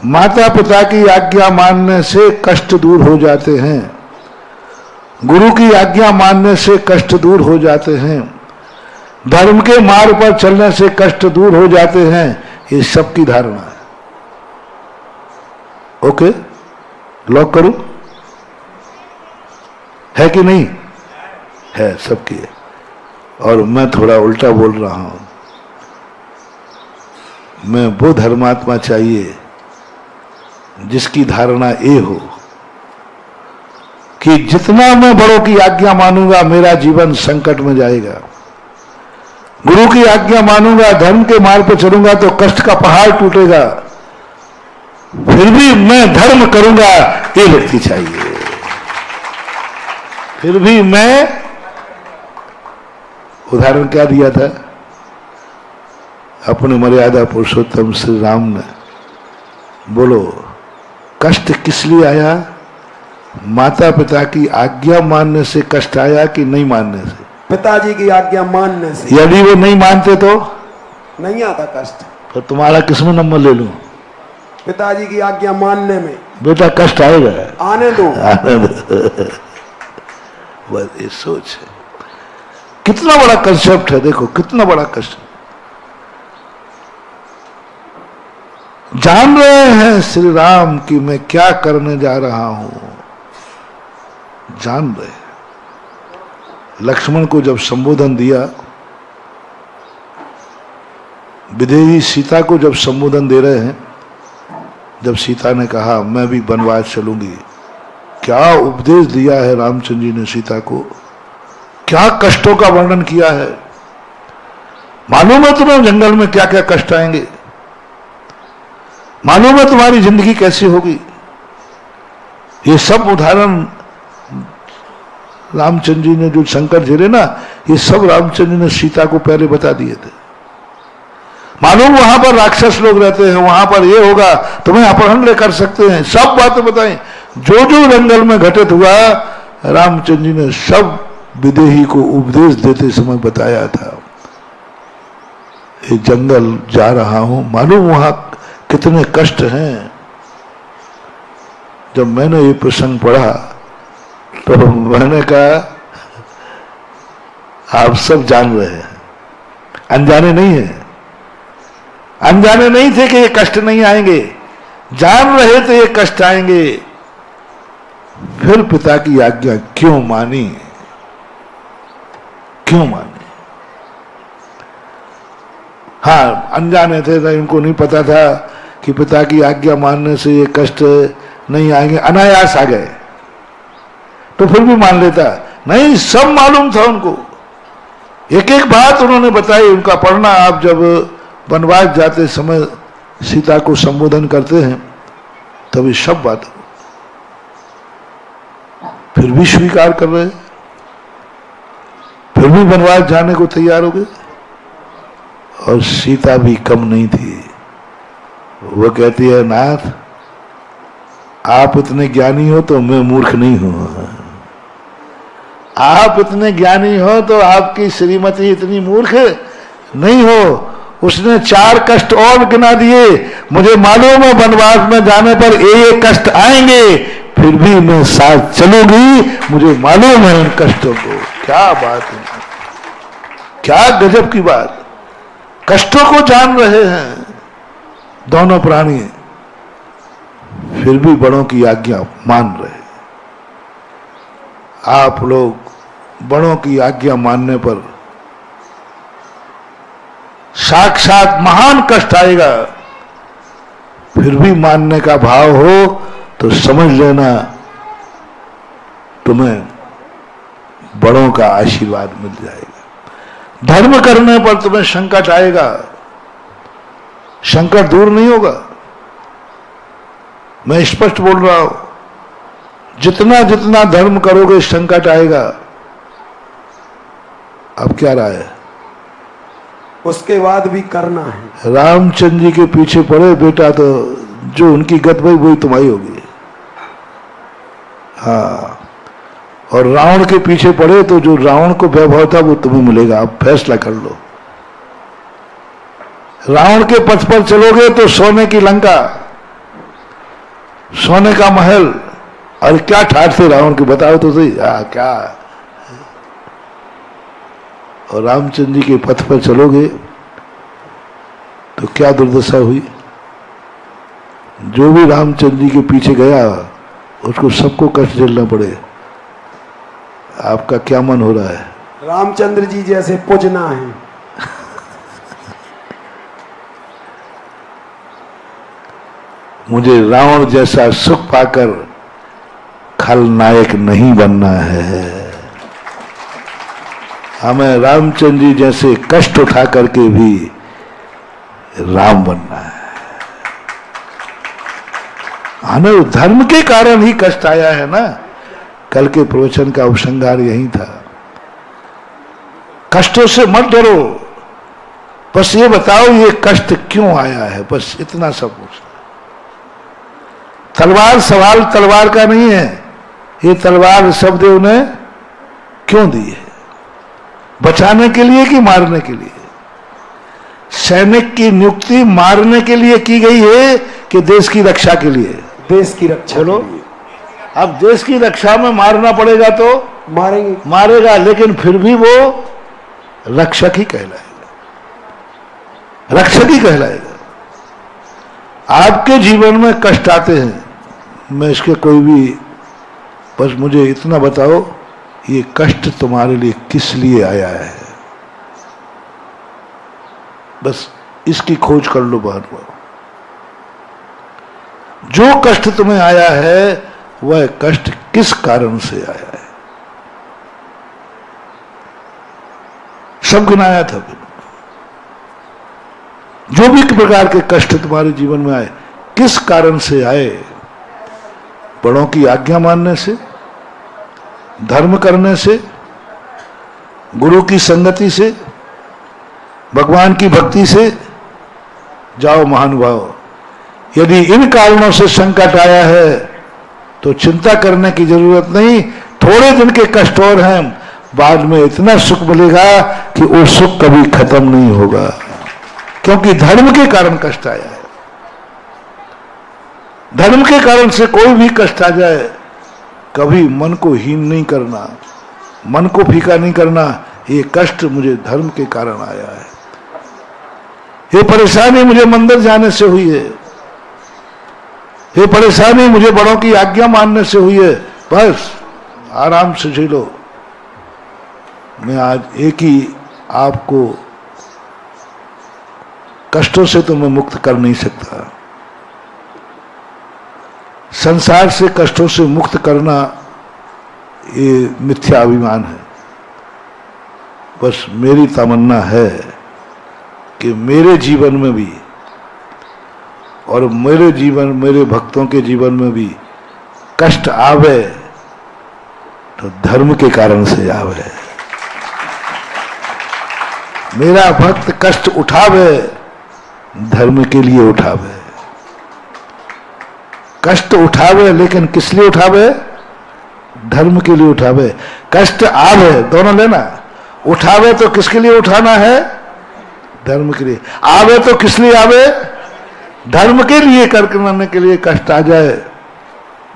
माता पिता की आज्ञा मानने से कष्ट दूर हो जाते हैं, गुरु की आज्ञा मानने से कष्ट दूर हो जाते हैं, धर्म के मार्ग पर चलने से कष्ट दूर हो जाते हैं। ये सबकी धारणा है। ओके, लॉक करूं? है कि नहीं है? सबकी है। और मैं थोड़ा उल्टा बोल रहा हूं। मैं वो धर्मात्मा चाहिए जिसकी धारणा ये हो कि जितना मैं बड़ों की आज्ञा मानूंगा मेरा जीवन संकट में जाएगा, गुरु की आज्ञा मानूंगा, धर्म के मार्ग पर चलूंगा तो कष्ट का पहाड़ टूटेगा, फिर भी मैं धर्म करूंगा, ये व्यक्ति चाहिए। फिर भी मैं, उदाहरण क्या दिया था? अपने मर्यादा पुरुषोत्तम श्री राम ने, बोलो, कष्ट किस लिए आया? माता पिता की आज्ञा मानने से कष्ट आया कि नहीं मानने से? पिताजी की आज्ञा मानने से। यदि वो नहीं मानते तो नहीं आता कष्ट। तो तुम्हारा किसमें नंबर ले लूं? पिताजी की आज्ञा मानने में। बेटा कष्ट आएगा, आने दो, आने दो। बस ये सोच है। कितना बड़ा कंसेप्ट है, देखो कितना बड़ा कष्ट। जान रहे हैं श्री राम कि मैं क्या करने जा रहा हूं, जान रहे। लक्ष्मण को जब संबोधन दिया, विदेही सीता को जब संबोधन दे रहे हैं, जब सीता ने कहा मैं भी वनवास चलूंगी, क्या उपदेश दिया है रामचंद्र जी ने सीता को, क्या कष्टों का वर्णन किया है। मालूम है तुम्हें जंगल में क्या क्या कष्ट आएंगे, मालूम है तुम्हारी जिंदगी कैसी होगी। ये सब उदाहरण रामचंद्र जी ने जो संकट झेले ना, ये सब रामचंद्र जी ने सीता को पहले बता दिए थे। मालूम वहां पर राक्षस लोग रहते हैं, वहां पर ये होगा, तुम्हें अपहरण ले कर सकते हैं, सब बातें बताएं। जो जो जंगल में घटित हुआ रामचंद्र जी ने सब विदेही को उपदेश देते समय बताया था। ये जंगल जा रहा हूं, मालूम वहां कितने कष्ट हैं। जब मैंने ये प्रसंग पढ़ा तो मैंने कहा आप सब जान रहे हैं, अनजाने नहीं है, अनजाने नहीं थे कि ये कष्ट नहीं आएंगे, जान रहे थे ये कष्ट आएंगे, फिर पिता की आज्ञा क्यों मानी, क्यों मानी। हाँ, अनजाने थे, इनको नहीं पता था कि पिता की आज्ञा मानने से ये कष्ट नहीं आएंगे, अनायास आ गए तो फिर भी मान लेता। नहीं, सब मालूम था उनको, एक एक बात उन्होंने बताई। उनका पढ़ना, आप जब वनवास जाते समय सीता को संबोधन करते हैं तभी सब बात, फिर भी स्वीकार कर रहे, फिर भी वनवास जाने को तैयार हो गए। और सीता भी कम नहीं थी, वो कहती है नाथ आप इतने ज्ञानी हो तो मैं मूर्ख नहीं हूं, आप इतने ज्ञानी हो तो आपकी श्रीमती इतनी मूर्ख नहीं हो। उसने 4 कष्ट और गिना दिए, मुझे मालूम है वनवास में जाने पर ये कष्ट आएंगे, फिर भी मैं साथ चलूंगी, मुझे मालूम है इन कष्टों को। क्या बात है, क्या गजब की बात। कष्टों को जान रहे हैं दोनों प्राणी, फिर भी बड़ों की आज्ञा मान रहे। आप लोग बड़ों की आज्ञा मानने पर साक्षात महान कष्ट आएगा, फिर भी मानने का भाव हो तो समझ लेना तुम्हें बड़ों का आशीर्वाद मिल जाएगा। धर्म करने पर तुम्हें संकट आएगा, संकट दूर नहीं होगा। मैं स्पष्ट बोल रहा हूं, जितना जितना धर्म करोगे संकट आएगा। अब क्या राय है? उसके बाद भी करना है। रामचंद्र जी के पीछे पड़े बेटा तो जो उनकी गत भाई वही तुम्हारी होगी। हाँ, और रावण के पीछे पड़े तो जो रावण को वैभव था वो तुम्हें मिलेगा। आप फैसला कर लो। रावण के पथ पर चलोगे तो सोने की लंका, सोने का महल, और क्या ठाठ थे रावण के, बताओ तो सही। क्या, और रामचंद्र जी के पथ पर चलोगे तो क्या दुर्दशा हुई। जो भी रामचंद्र जी के पीछे गया उसको सबको कष्ट झेलना पड़े। आपका क्या मन हो रहा है? रामचंद्र जी जैसे पूजना है। मुझे रावण जैसा सुख पाकर खलनायक नहीं बनना है। हमें रामचंद्र जी जैसे कष्ट उठा करके भी राम बनना है। हमें धर्म के कारण ही कष्ट आया है ना। कल के प्रवचन का उपसंहार यही था। कष्टों से मत डरो, बस ये बताओ ये कष्ट क्यों आया है, बस इतना सब पूछना। तलवार सवाल तलवार का नहीं है, ये तलवार शब्देव ने क्यों दी है? बचाने के लिए कि मारने के लिए? सैनिक की नियुक्ति मारने के लिए की गई है कि देश की रक्षा के लिए? देश की रक्षा। बोलो। अब देश की रक्षा में मारना पड़ेगा तो मारेंगे, मारेगा, लेकिन फिर भी वो रक्षक ही कहलाएगा, रक्षक ही कहलाएगा। आपके जीवन में कष्ट आते हैं, मैं इसके कोई भी, बस मुझे इतना बताओ ये कष्ट तुम्हारे लिए किस लिए आया है, बस इसकी खोज कर लो बाहर में। जो कष्ट तुम्हें आया है वह कष्ट किस कारण से आया है, सब गिनाया था। जो भी प्रकार के कष्ट तुम्हारे जीवन में आए किस कारण से आए? बड़ों की आज्ञा मानने से, धर्म करने से, गुरु की संगति से, भगवान की भक्ति से। जाओ महानुभाव, यदि इन कारणों से संकट आया है तो चिंता करने की जरूरत नहीं। थोड़े दिन के कष्ट और हैं, बाद में इतना सुख मिलेगा कि वो सुख कभी खत्म नहीं होगा, क्योंकि धर्म के कारण कष्ट आया है। धर्म के कारण से कोई भी कष्ट आ जाए, कभी मन को हीन नहीं करना, मन को फीका नहीं करना। ये कष्ट मुझे धर्म के कारण आया है, ये परेशानी मुझे मंदिर जाने से हुई है, ये परेशानी मुझे बड़ों की आज्ञा मानने से हुई है। बस आराम से झेलो। मैं आज एक ही आपको कष्टों से तो मैं मुक्त कर नहीं सकता। संसार से कष्टों से मुक्त करना ये मिथ्या अभिमान है। बस मेरी तमन्ना है कि मेरे जीवन में भी और मेरे जीवन, मेरे भक्तों के जीवन में भी कष्ट आवे तो धर्म के कारण से आवे। मेरा भक्त कष्ट उठावे धर्म के लिए उठावे। कष्ट उठावे लेकिन किस लिए उठावे? धर्म के लिए उठावे। कष्ट आवे, दोनों लेना। उठावे तो किसके लिए उठाना है? धर्म के लिए। आवे तो किस लिए आवे? धर्म के लिए करने के लिए कष्ट आ जाए।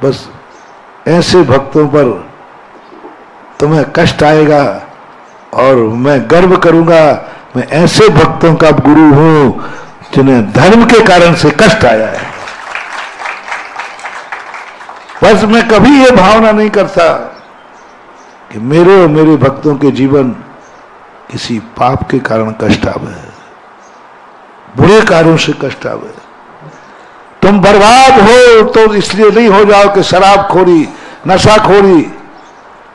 बस ऐसे भक्तों पर तुम्हें कष्ट आएगा और मैं गर्व करूंगा, मैं ऐसे भक्तों का गुरु हूं जिन्हें धर्म के कारण से कष्ट आया है। बस मैं कभी ये भावना नहीं करता कि मेरे और मेरे भक्तों के जीवन किसी पाप के कारण कष्ट आवे, बुरे कार्यों से कष्ट आवे। तुम बर्बाद हो तो इसलिए नहीं हो जाओ कि शराबखोरी, नशाखोरी,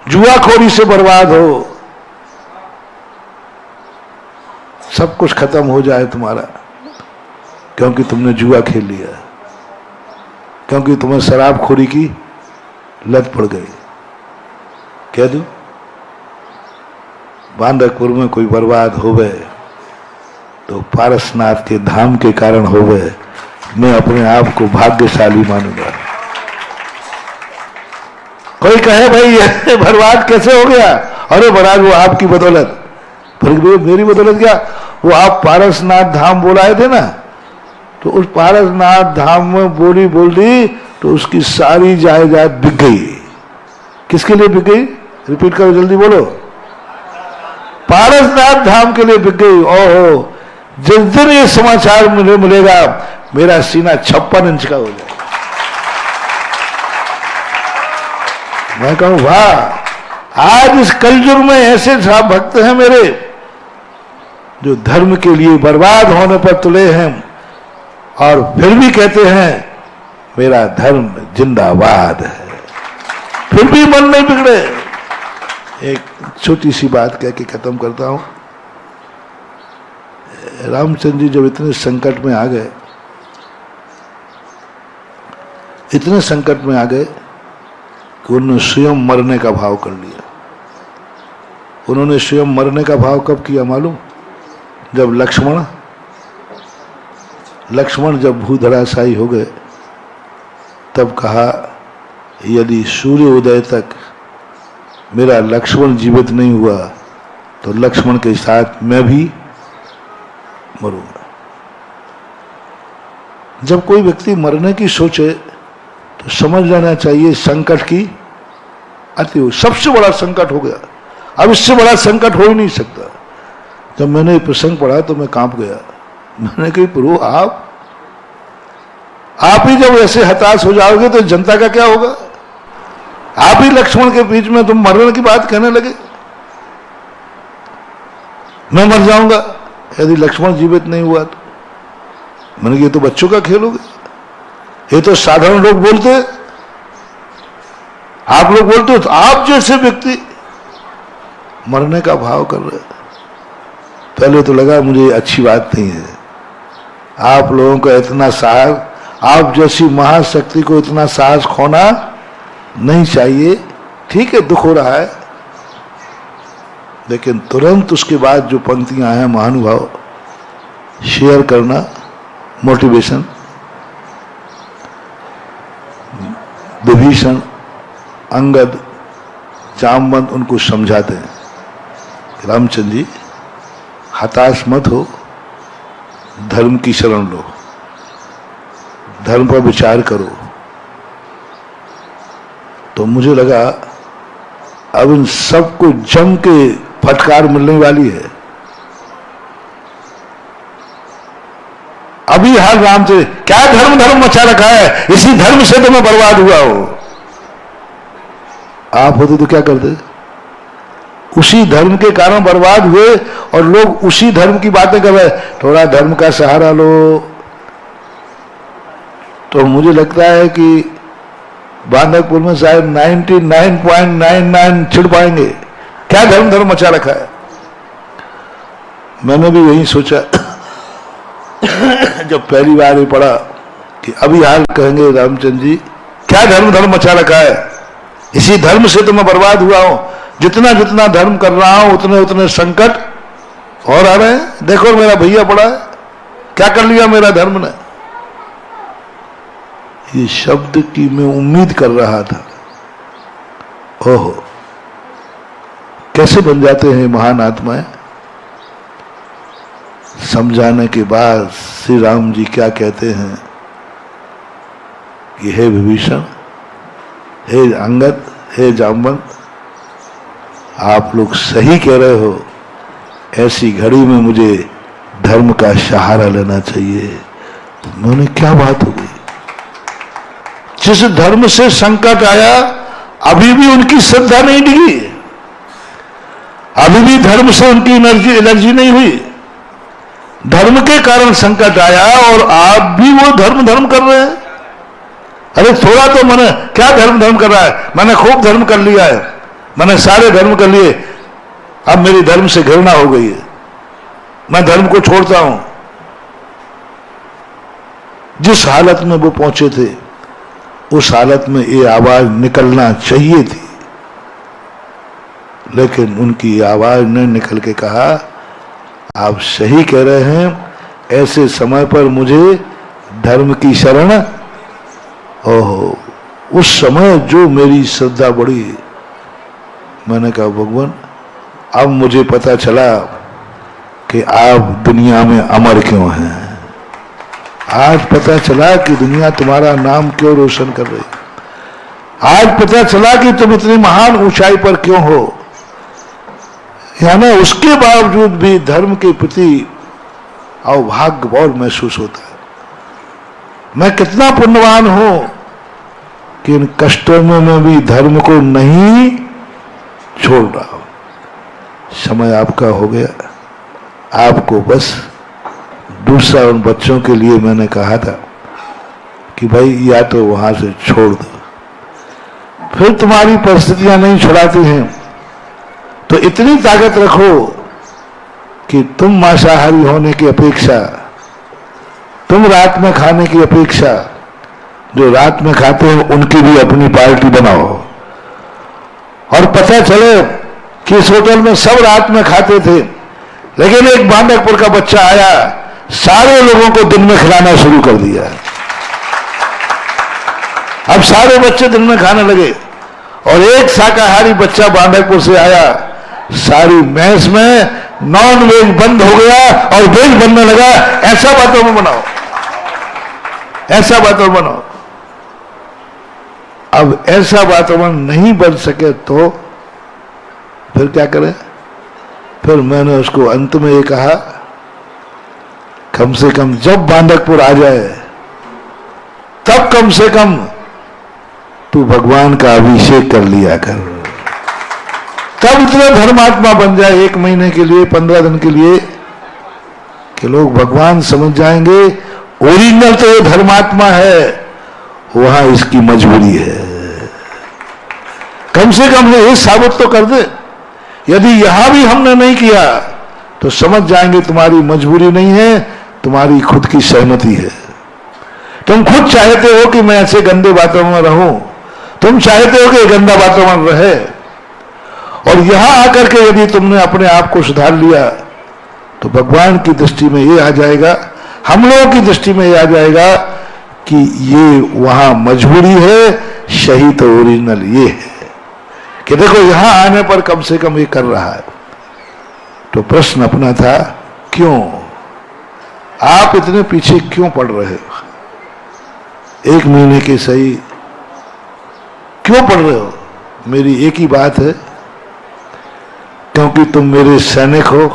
जुआखोरी से बर्बाद हो, सब कुछ खत्म हो जाए तुम्हारा, क्योंकि तुमने जुआ खेल लिया, क्योंकि तुम्हें शराबखोरी की लत पड़ गई। कह दूं, बांदकपुर में कोई बर्बाद होवे तो पारसनाथ के धाम के कारण होवे, मैं अपने आप को भाग्यशाली मानूंगा। कोई कहे भाई ये बर्बाद कैसे हो गया, अरे महाराज वो आपकी बदौलत। फिर मेरी बदौलत क्या, वो आप पारसनाथ धाम बोलाए थे ना, तो उस पारसनाथ धाम में बोली बोल दी तो उसकी सारी जायदाद बिक गई। किसके लिए बिक गई, रिपीट करो जल्दी बोलो। पारसनाथ धाम के लिए बिक गई। ओहो, जिस दिन ये समाचार मुझे मिलेगा मेरा सीना 56 इंच का हो जाएगा। मैं कहूं वाह, आज इस कलयुग में ऐसे भक्त हैं मेरे जो धर्म के लिए बर्बाद होने पर तुले हैं और फिर भी कहते हैं मेरा धर्म जिंदाबाद है, फिर भी मन नहीं बिगड़े। एक छोटी सी बात कह के खत्म करता हूं। रामचंद्र जी जब इतने संकट में आ गए, इतने संकट में आ गए कि उन्होंने स्वयं मरने का भाव कर लिया। उन्होंने स्वयं मरने का भाव कब किया मालूम, जब लक्ष्मण जब भूधराशायी हो गए, तब कहा यदि सूर्य उदय तक मेरा लक्ष्मण जीवित नहीं हुआ तो लक्ष्मण के साथ मैं भी मरूंगा। जब कोई व्यक्ति मरने की सोचे तो समझ लेना चाहिए संकट की अति हो, सबसे बड़ा संकट हो गया, अब इससे बड़ा संकट हो ही नहीं सकता। जब मैंने ये प्रसंग पढ़ा तो मैं कांप गया। मैंने कही प्रभु आप ही जब ऐसे हताश हो जाओगे तो जनता का क्या होगा। आप ही लक्ष्मण के बीच में तुम मरने की बात कहने लगे, मैं मर जाऊंगा यदि लक्ष्मण जीवित नहीं हुआ तो। मैंने ये तो बच्चों का खेल हो गया, ये तो साधारण लोग बोलते, आप लोग बोलते हो तो आप जैसे व्यक्ति मरने का भाव कर रहे। पहले तो लगा मुझे अच्छी बात नहीं है, आप लोगों का इतना साहस, आप जैसी महाशक्ति को इतना साहस खोना नहीं चाहिए। ठीक है दुख हो रहा है, लेकिन तुरंत उसके बाद जो पंक्तियां हैं महानुभाव शेयर करना, मोटिवेशन। विभीषण, अंगद, जामवंत उनको समझाते हैं रामचंद्र जी हताश मत हो, धर्म की शरण लो, धर्म पर विचार करो। तो मुझे लगा अब इन सबको जम के फटकार मिलने वाली है। अभी हाल राम से क्या धर्म मचा रखा है, इसी धर्म से तो मैं बर्बाद हुआ हूं। आप होते तो क्या करते, उसी धर्म के कारण बर्बाद हुए और लोग उसी धर्म की बातें कर रहे, थोड़ा धर्म का सहारा लो। तो मुझे लगता है कि बांदकपुर में शायद 99.99 छिड़ पाएंगे। क्या धर्म मचा रखा है। मैंने भी यही सोचा जब पहली बार ये पढ़ा कि अभी हाल कहेंगे रामचंद्र जी क्या धर्म मचा रखा है, इसी धर्म से तो मैं बर्बाद हुआ हूं। जितना जितना धर्म कर रहा हूं उतने उतने संकट और आ रहे हैं। देखो मेरा भैया पड़ा है, क्या कर लिया मेरा धर्म ने। ये शब्द की मैं उम्मीद कर रहा था। ओहो, कैसे बन जाते हैं महान आत्माएं। समझाने के बाद श्री राम जी क्या कहते हैं कि हे विभीषण, हे अंगद, हे जामवंत, आप लोग सही कह रहे हो। ऐसी घड़ी में मुझे धर्म का सहारा लेना चाहिए। मैंने क्या बात हो गई, जिस धर्म से संकट आया अभी भी उनकी श्रद्धा नहीं डिगी। अभी भी धर्म से उनकी एलर्जी नहीं हुई। धर्म के कारण संकट आया और आप भी वो धर्म कर रहे हैं। अरे थोड़ा तो मैंने क्या धर्म कर रहा है, मैंने खूब धर्म कर लिया है, मैंने सारे धर्म कर लिए, अब मेरी धर्म से घृणा हो गई है, मैं धर्म को छोड़ता हूं। जिस हालत में वो पहुंचे थे उस हालत में ये आवाज निकलना चाहिए थी, लेकिन उनकी आवाज ने निकल के कहा आप सही कह रहे हैं, ऐसे समय पर मुझे धर्म की शरण। ओहो, उस समय जो मेरी श्रद्धा बढ़ी, मैंने कहा भगवान अब मुझे पता चला कि आप दुनिया में अमर क्यों हैं। आज पता चला कि दुनिया तुम्हारा नाम क्यों रोशन कर रही। आज पता चला कि तुम इतनी महान ऊंचाई पर क्यों हो। यानी उसके बावजूद भी धर्म के प्रति अभाग्य बहुत महसूस होता है। मैं कितना पुण्यवान हूं कि इन कष्टों में मैं भी धर्म को नहीं छोड़ रहा हूं। समय आपका हो गया, आपको बस दूसरा उन बच्चों के लिए मैंने कहा था कि भाई या तो वहां से छोड़ दो, फिर तुम्हारी परिस्थितियां नहीं छुड़ाती हैं तो इतनी ताकत रखो कि तुम मांसाहारी होने की अपेक्षा, तुम रात में खाने की अपेक्षा, जो रात में खाते हैं उनकी भी अपनी पार्टी बनाओ। और पता चले कि इस होटल में सब रात में खाते थे, लेकिन एक बांडकपुर का बच्चा आया, सारे लोगों को दिन में खिलाना शुरू कर दिया। अब सारे बच्चे दिन में खाने लगे और एक शाकाहारी बच्चा बांडकपुर से आया, सारी मैस में नॉन वेज बंद हो गया और वेज बनने लगा। ऐसा वातावरण बनाओ, ऐसा वातावरण बनाओ। अब ऐसा वातावरण नहीं बन सके तो फिर क्या करें। फिर मैंने उसको अंत में ये कहा कम से कम जब बांडकपुर आ जाए तब कम से कम तू भगवान का अभिषेक कर लिया कर, तब इतना धर्मात्मा बन जाए 1 महीने के लिए, 15 दिन के लिए, कि लोग भगवान समझ जाएंगे ओरिजिनल तो ये धर्मात्मा है, वहां इसकी मजबूरी है। कम से कम ये साबित तो कर दे। यदि यहां भी हमने नहीं किया तो समझ जाएंगे तुम्हारी मजबूरी नहीं है, तुम्हारी खुद की सहमति है। तुम खुद चाहते हो कि मैं ऐसे गंदे वातावरण में रहूं, तुम चाहते हो कि गंदा वातावरण रहे, और यहां आकर के यदि तुमने अपने आप को सुधार लिया तो भगवान की दृष्टि में ये आ जाएगा, हम लोगों की दृष्टि में ये आ जाएगा कि ये वहां मजबूरी है, सही तो ओरिजिनल ये है कि देखो यहां आने पर कम से कम ये कर रहा है। तो प्रश्न अपना था, क्यों आप इतने पीछे क्यों पड़ रहे हो? 1 महीने के सही क्यों पड़ रहे हो? मेरी एक ही बात है, क्योंकि तुम मेरे सैनिक हो।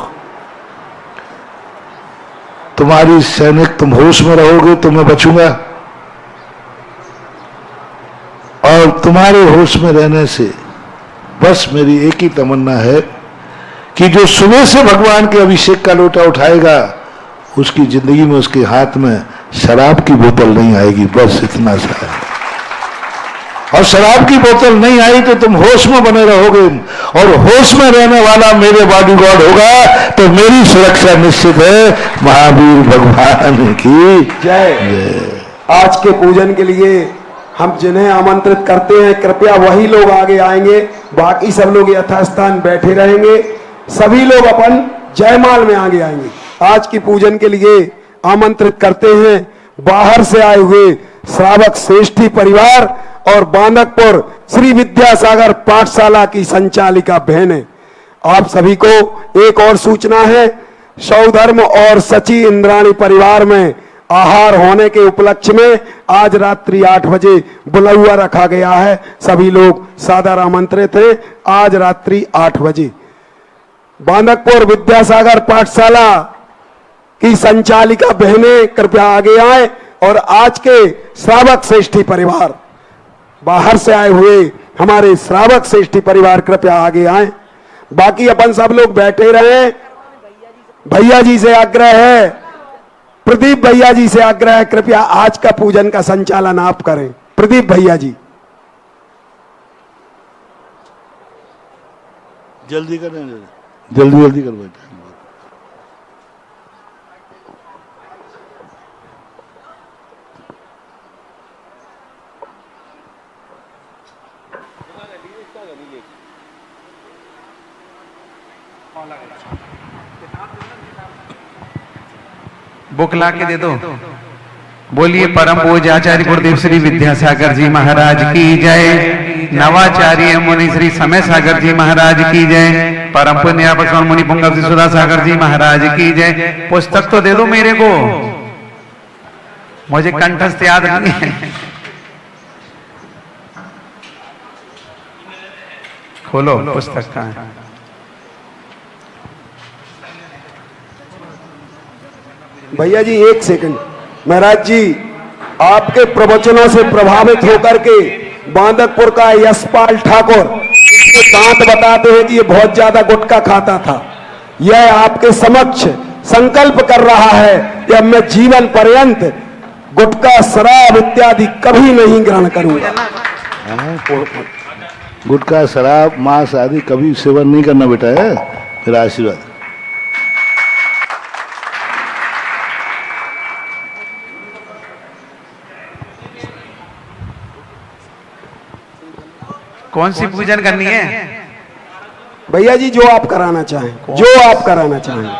तुम्हारी सैनिक, तुम होश में रहोगे तो मैं बचूंगा, और तुम्हारे होश में रहने से बस मेरी एक ही तमन्ना है कि जो सुबह से भगवान के अभिषेक का लोटा उठाएगा उसकी जिंदगी में उसके हाथ में शराब की बोतल नहीं आएगी, बस इतना सा है। और शराब की बोतल नहीं आई तो तुम होश में बने रहोगे, और होश में रहने वाला मेरे बॉडीगार्ड होगा तो मेरी सुरक्षा निश्चित है। महावीर भगवान की जय। आज के पूजन के लिए हम जिन्हें आमंत्रित करते हैं कृपया वही लोग आगे आएंगे, बाकी सब लोग यथास्थान बैठे रहेंगे। सभी लोग अपन जयमाल में आगे आएंगे। आज की पूजन के लिए आमंत्रित करते हैं बाहर से आए हुए श्रावक श्रेष्ठी परिवार और बांडकपुर श्री विद्यासागर पाठशाला की संचालिका बहनें। आप सभी को एक और सूचना है, सौधर्म और सची इंद्राणी परिवार में आहार होने के उपलक्ष्य में आज रात्रि 8 बजे बुलौआ रखा गया है। सभी लोग सादर आमंत्रित हैं। आज रात्रि 8 बजे बांडकपुर विद्यासागर पाठशाला की संचालिका बहनें कृपया आगे आए, और आज के श्रावक श्रेष्ठी परिवार, बाहर से आए हुए हमारे श्रावक श्रेष्ठी परिवार कृपया आगे आए। बाकी अपन सब लोग बैठे रहे। भैया जी से आग्रह है, प्रदीप भैया जी से आग्रह है, कृपया आज का पूजन का संचालन आप करें। प्रदीप भैया जी जल्दी करें, जल्दी करवाएं। बुक ला के दे दो। बोलिए परम पूज्य आचार्य गुरुदेव श्री विद्यासागर जी महाराज की जय। नवाचार्य मुनि श्री समय सागर जी महाराज की जय। परम पुण्य पसवन मुनि पुंगव श्री सुधा सागर जी महाराज की जय। पुस्तक तो दे दो मेरे को, मुझे कंठस्थ याद नहीं है। खोलो पुस्तक का। भैया जी एक सेकंड। महाराज जी आपके प्रवचनों से प्रभावित होकर के बांदकपुर का यशपाल ठाकुर दांत बताते हैं कि ये बहुत ज्यादा गुटखा खाता था। यह आपके समक्ष संकल्प कर रहा है कि अब मैं जीवन पर्यंत गुटखा, शराब इत्यादि कभी नहीं ग्रहण करूंगा। गुटखा, शराब, मांस आदि कभी सेवन नहीं करना बेटा है। मेरा आशीर्वाद। कौन सी पूजन करनी है भैया जी? जो आप कराना चाहें, जो आप कराना चाहें।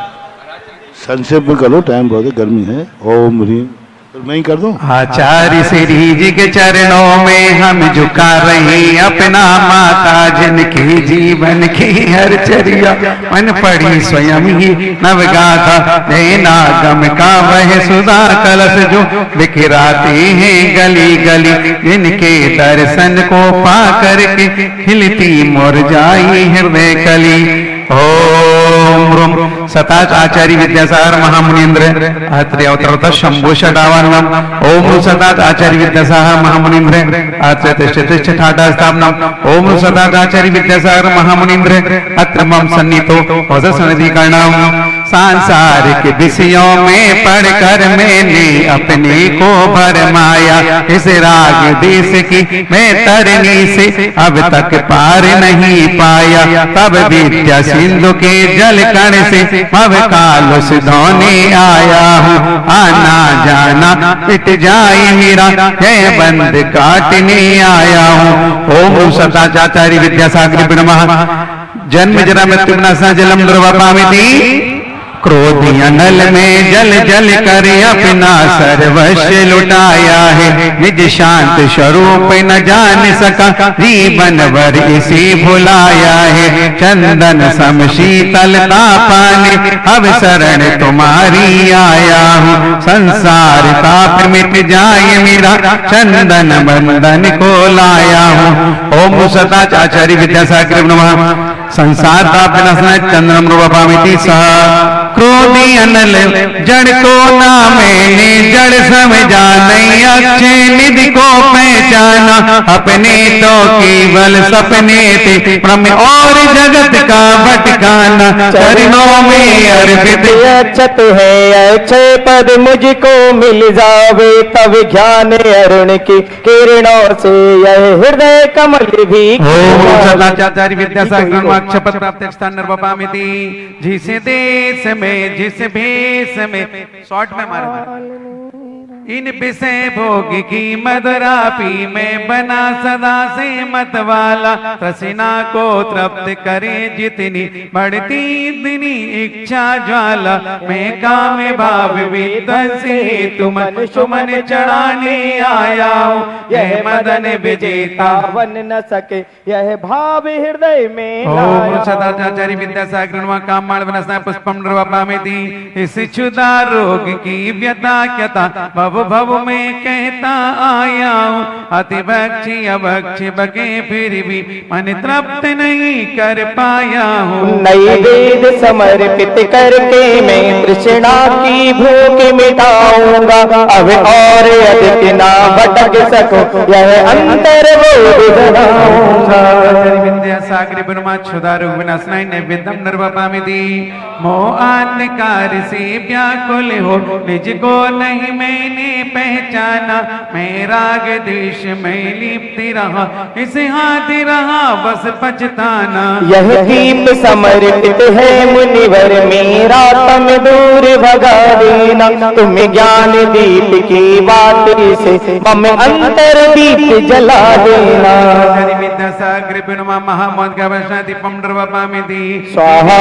संक्षेप में करो, टाइम बहुत है, गर्मी है। ओम ह्रीम, फिर मैं ही कर दूं। आचार्य श्री जी के चरणों में हम झुका रहे अपना, माता जन के जीवन की हर चर्या मन पड़ी स्वयं ही नवगाथा। नैना गम का वह सुधा कलश जो बिखराते हैं गली गली, जिनके दर्शन को पा करके खिलती मुरझाई हृदय कली। ओम रूम सताच आचार्य विद्यासागर महामुनीन्द्र अत्रि अवतरत शंभु षडावरणम। ओम सताच आचार्य विद्यासागर महामुनीन्द्र अत्र तिष्ठ ठाटा स्थापनम। ओम सताच आचार्य विद्यासागर महामुनीन्द्र अत्र मम सन्नितो वस सन्निधिकरणम। सांसारिक विषयों में पढ़कर मैंने अपने को भरमाया, इस राग देश की मैं तरनी से अब तक पार नहीं पाया। तब विद्या सिंधु के जल कण से भव काल सिधोने आया हूँ। आना जाना मिट जाए मेरा, है बंद काटने आया हूँ। ओम सदाचार्य विद्यासागर नमः। जन्म जरा मृत्यु विनाशा जलम दुर्वापामिति। क्रोध अनल में जल जल कर अपना सर्वस्व लुटाया है, निज शांत स्वरूप न जान सका जीवन भर इसे भुलाया है। चंदन सम शीतलता पाने अब शरण तुम्हारी आया हूँ। संसार ताप मिट जाए मेरा, चंदन बंधन को लाया हूँ। ओम सदाचार्य विद्यासागर नमः। संसार ताप विनाशनाय चंदनम रूपपामिति सह। क्रोधी अनल जड़ को ना मैंने जड़ समझा नहीं, अक्षय निधि को पहचाना। अपने तो केवल सपने थे ब्रह्म और जगत का भटकाना। चरणों में अर्पित अक्षत है अक्षय पद मुझको मिल जावे, तब ज्ञान अरुण की किरणों से यह हृदय कमल भी। ओम सदाचार्य विद्यासागर अक्षपद प्राप्त स्थान नर्वपामिति। जिस देश में जिस भेष में, शॉर्ट में मारे इन विषय भोग की मदरा पी में बना सदा से मत वाला। तृष्णा को तृप्त करे जितनी बढ़ती इतनी इच्छा ज्वाला। मैं काम भाव विध्वंसी तुम सुमन चढ़ाने आया हूँ। यह मदन विजेता बन न सके यह भाव हृदय में। ओम सदाचार्य विद्यासागर नमः। काममाल वनस्नाय पुष्पम नृपामिति। इस क्षुधा रोग की व्यथा क्यता भव भव भव में कहता आया हूँ, अति बख्शी अबख्शी बके फिर भी मन तृप्त नहीं कर पाया हूँ। नई वेद समर्पित करके मैं तृष्णा की भूख मिटाऊंगा, अब और अधिक ना भटक सको यह अंतर बोध बनाऊंगा। विद्या सागरी ब्रह्मा क्षुधारु विनाशनाय नैवेद्यम निर्वपामिति। मोह अंधकार से व्याकुल हो निज को नहीं मैंने पहचाना, मैं राग द्वेष में लिप्त रहा, इसे हाथी रहा बस पछताना। यह दीप समर्पित है मुनिवर मेरा, तम दूर भगा देना, तुम ज्ञान दीप की बात से मम अंतर दीप जला देना। विद्या सागरी ब्रह्मा महामोद का वैष्णव दीपम निर्वपामिति। स्वाहा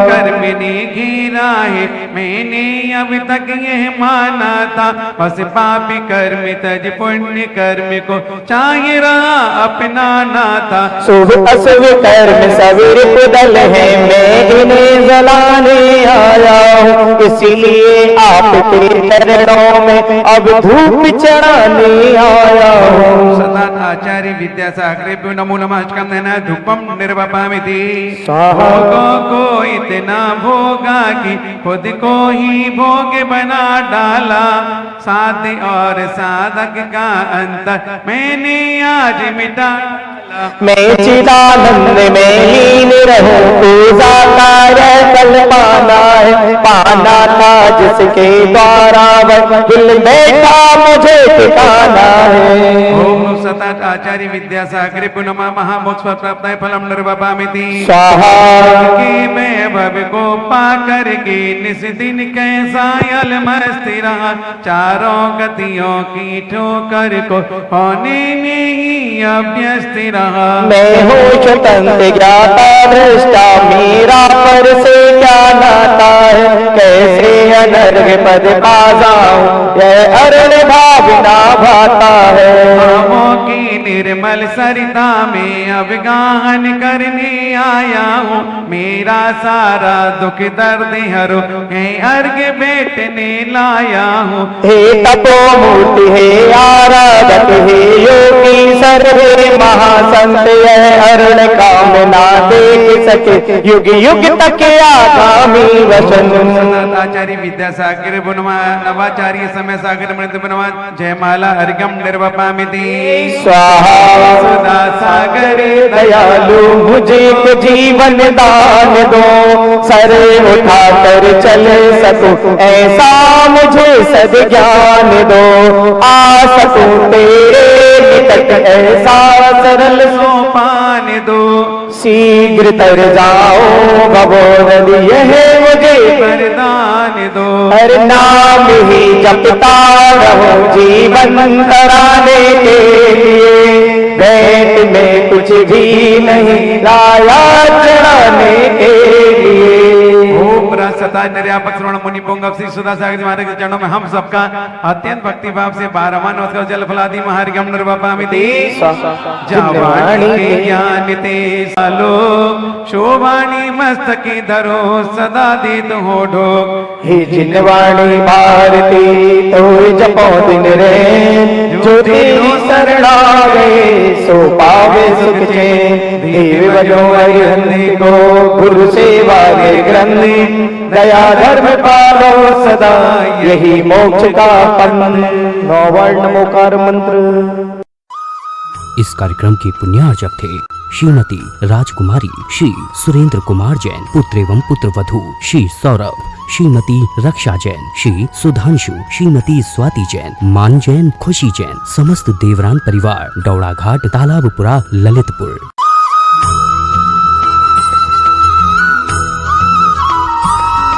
कर्मिनी घिरा है मैंने अब तक यह माना था, बस पापी कर्म तज पुण्य कर्म को चाहिए रहा अपनाना था। शुभ अशुभ कर्म सवेर कुदल है, मैं इन्हें जलाने आया हूँ, इसीलिए आपके चरणों में अब धूप चढ़ाने आया हूँ। सदा आचार्य विद्यासागरे नमो नमः स्कंदना धूपम निर्वपामिति। स्वाहा। भोगों को इतना भोगा कि खुद को ही भोग बना डाला, साध्य और साधक का अंतर मैंने आज मिटा। मैं चिदानंद में लीन रहूं, पूजा कार्य कल पाना था जिसके द्वारा वह हिल बैठा मुझे ठिकाना है। ओम सतत आचार्य विद्यासागरे पुनमा महामोक्ष प्राप्ताय फलम निर्वपामिति। स्वाहा। के मैं भव को पा करके निस दिन कैसा यल मस्ती रहा, चारों गतियों की ठोकर को होने में ही अभ्यस्त रहा। मैं हूँ स्वतंत्र ज्ञाता दृष्टा, मेरा पर से क्या नाता है, कैसे अनर्घ पद पा जाऊं यह अरुण भावना भाता है। भावों की निर्मल सरिता में अब गान करने आया हूँ, मेरा सारा दुख दर्द हरो है अर्घ बेटने लाया हूँ। हे तपोमूर्ति हे आराधक हे योगी सर्वे महासंत, यह अरुण कामना देख सके युग युग तक आगामी वचन। आचार्य विद्यासागर बुनवा नवाचार्य समय सागर मृत बनवा जयमाला अर्घम निर्वपामिति। स्वाहा। सदा सागर दयालु मुझे तो जीवन दान दो, सर उठा कर चल सकूं ऐसा मुझे सद ज्ञान दो, आ सकूं तेरे निकट ऐसा सरल सोपान दो, शीघ्र तर जाओ भगवद यह मुझे वरदान दो। हर नाम ही जपता रहो जीवन तराने के लिए, भेंट में कुछ भी नहीं लाया चढ़ाने के लिए। सदा निर्यापक श्रवण मुनि पुंगव श्री सुधा सागर महाराज के चरणों में हम सबका अत्यंत भक्ति भाव से 12वां नमस्कार जल फलादि महार्घ्यम निर्वपामिति। जवानी के ज्ञान ते सालो, शोभानी मस्तकी धरो सदा दीत हो ढो। हे जिनवाणी भारती तो जपो दिन रे, जो तेरी शरणागए सो पावे सुख चैन, देव बजो हरिहंदी को गुरु सेवा के ग्रंथि, दया धर्म पालो सदा यही मोक्ष का पंथ। 9 वर्ण मोकार मंत्र। इस कार्यक्रम के पुण्यार्चक थे श्रीमती राजकुमारी श्री सुरेंद्र कुमार जैन, पुत्र एवं पुत्र वधू श्री सौरभ, श्रीमती रक्षा जैन, श्री सुधांशु, श्रीमती स्वाति जैन, मान जैन, खुशी जैन, समस्त देवरान परिवार, डौड़ा घाट, तालाबपुरा, ललितपुर।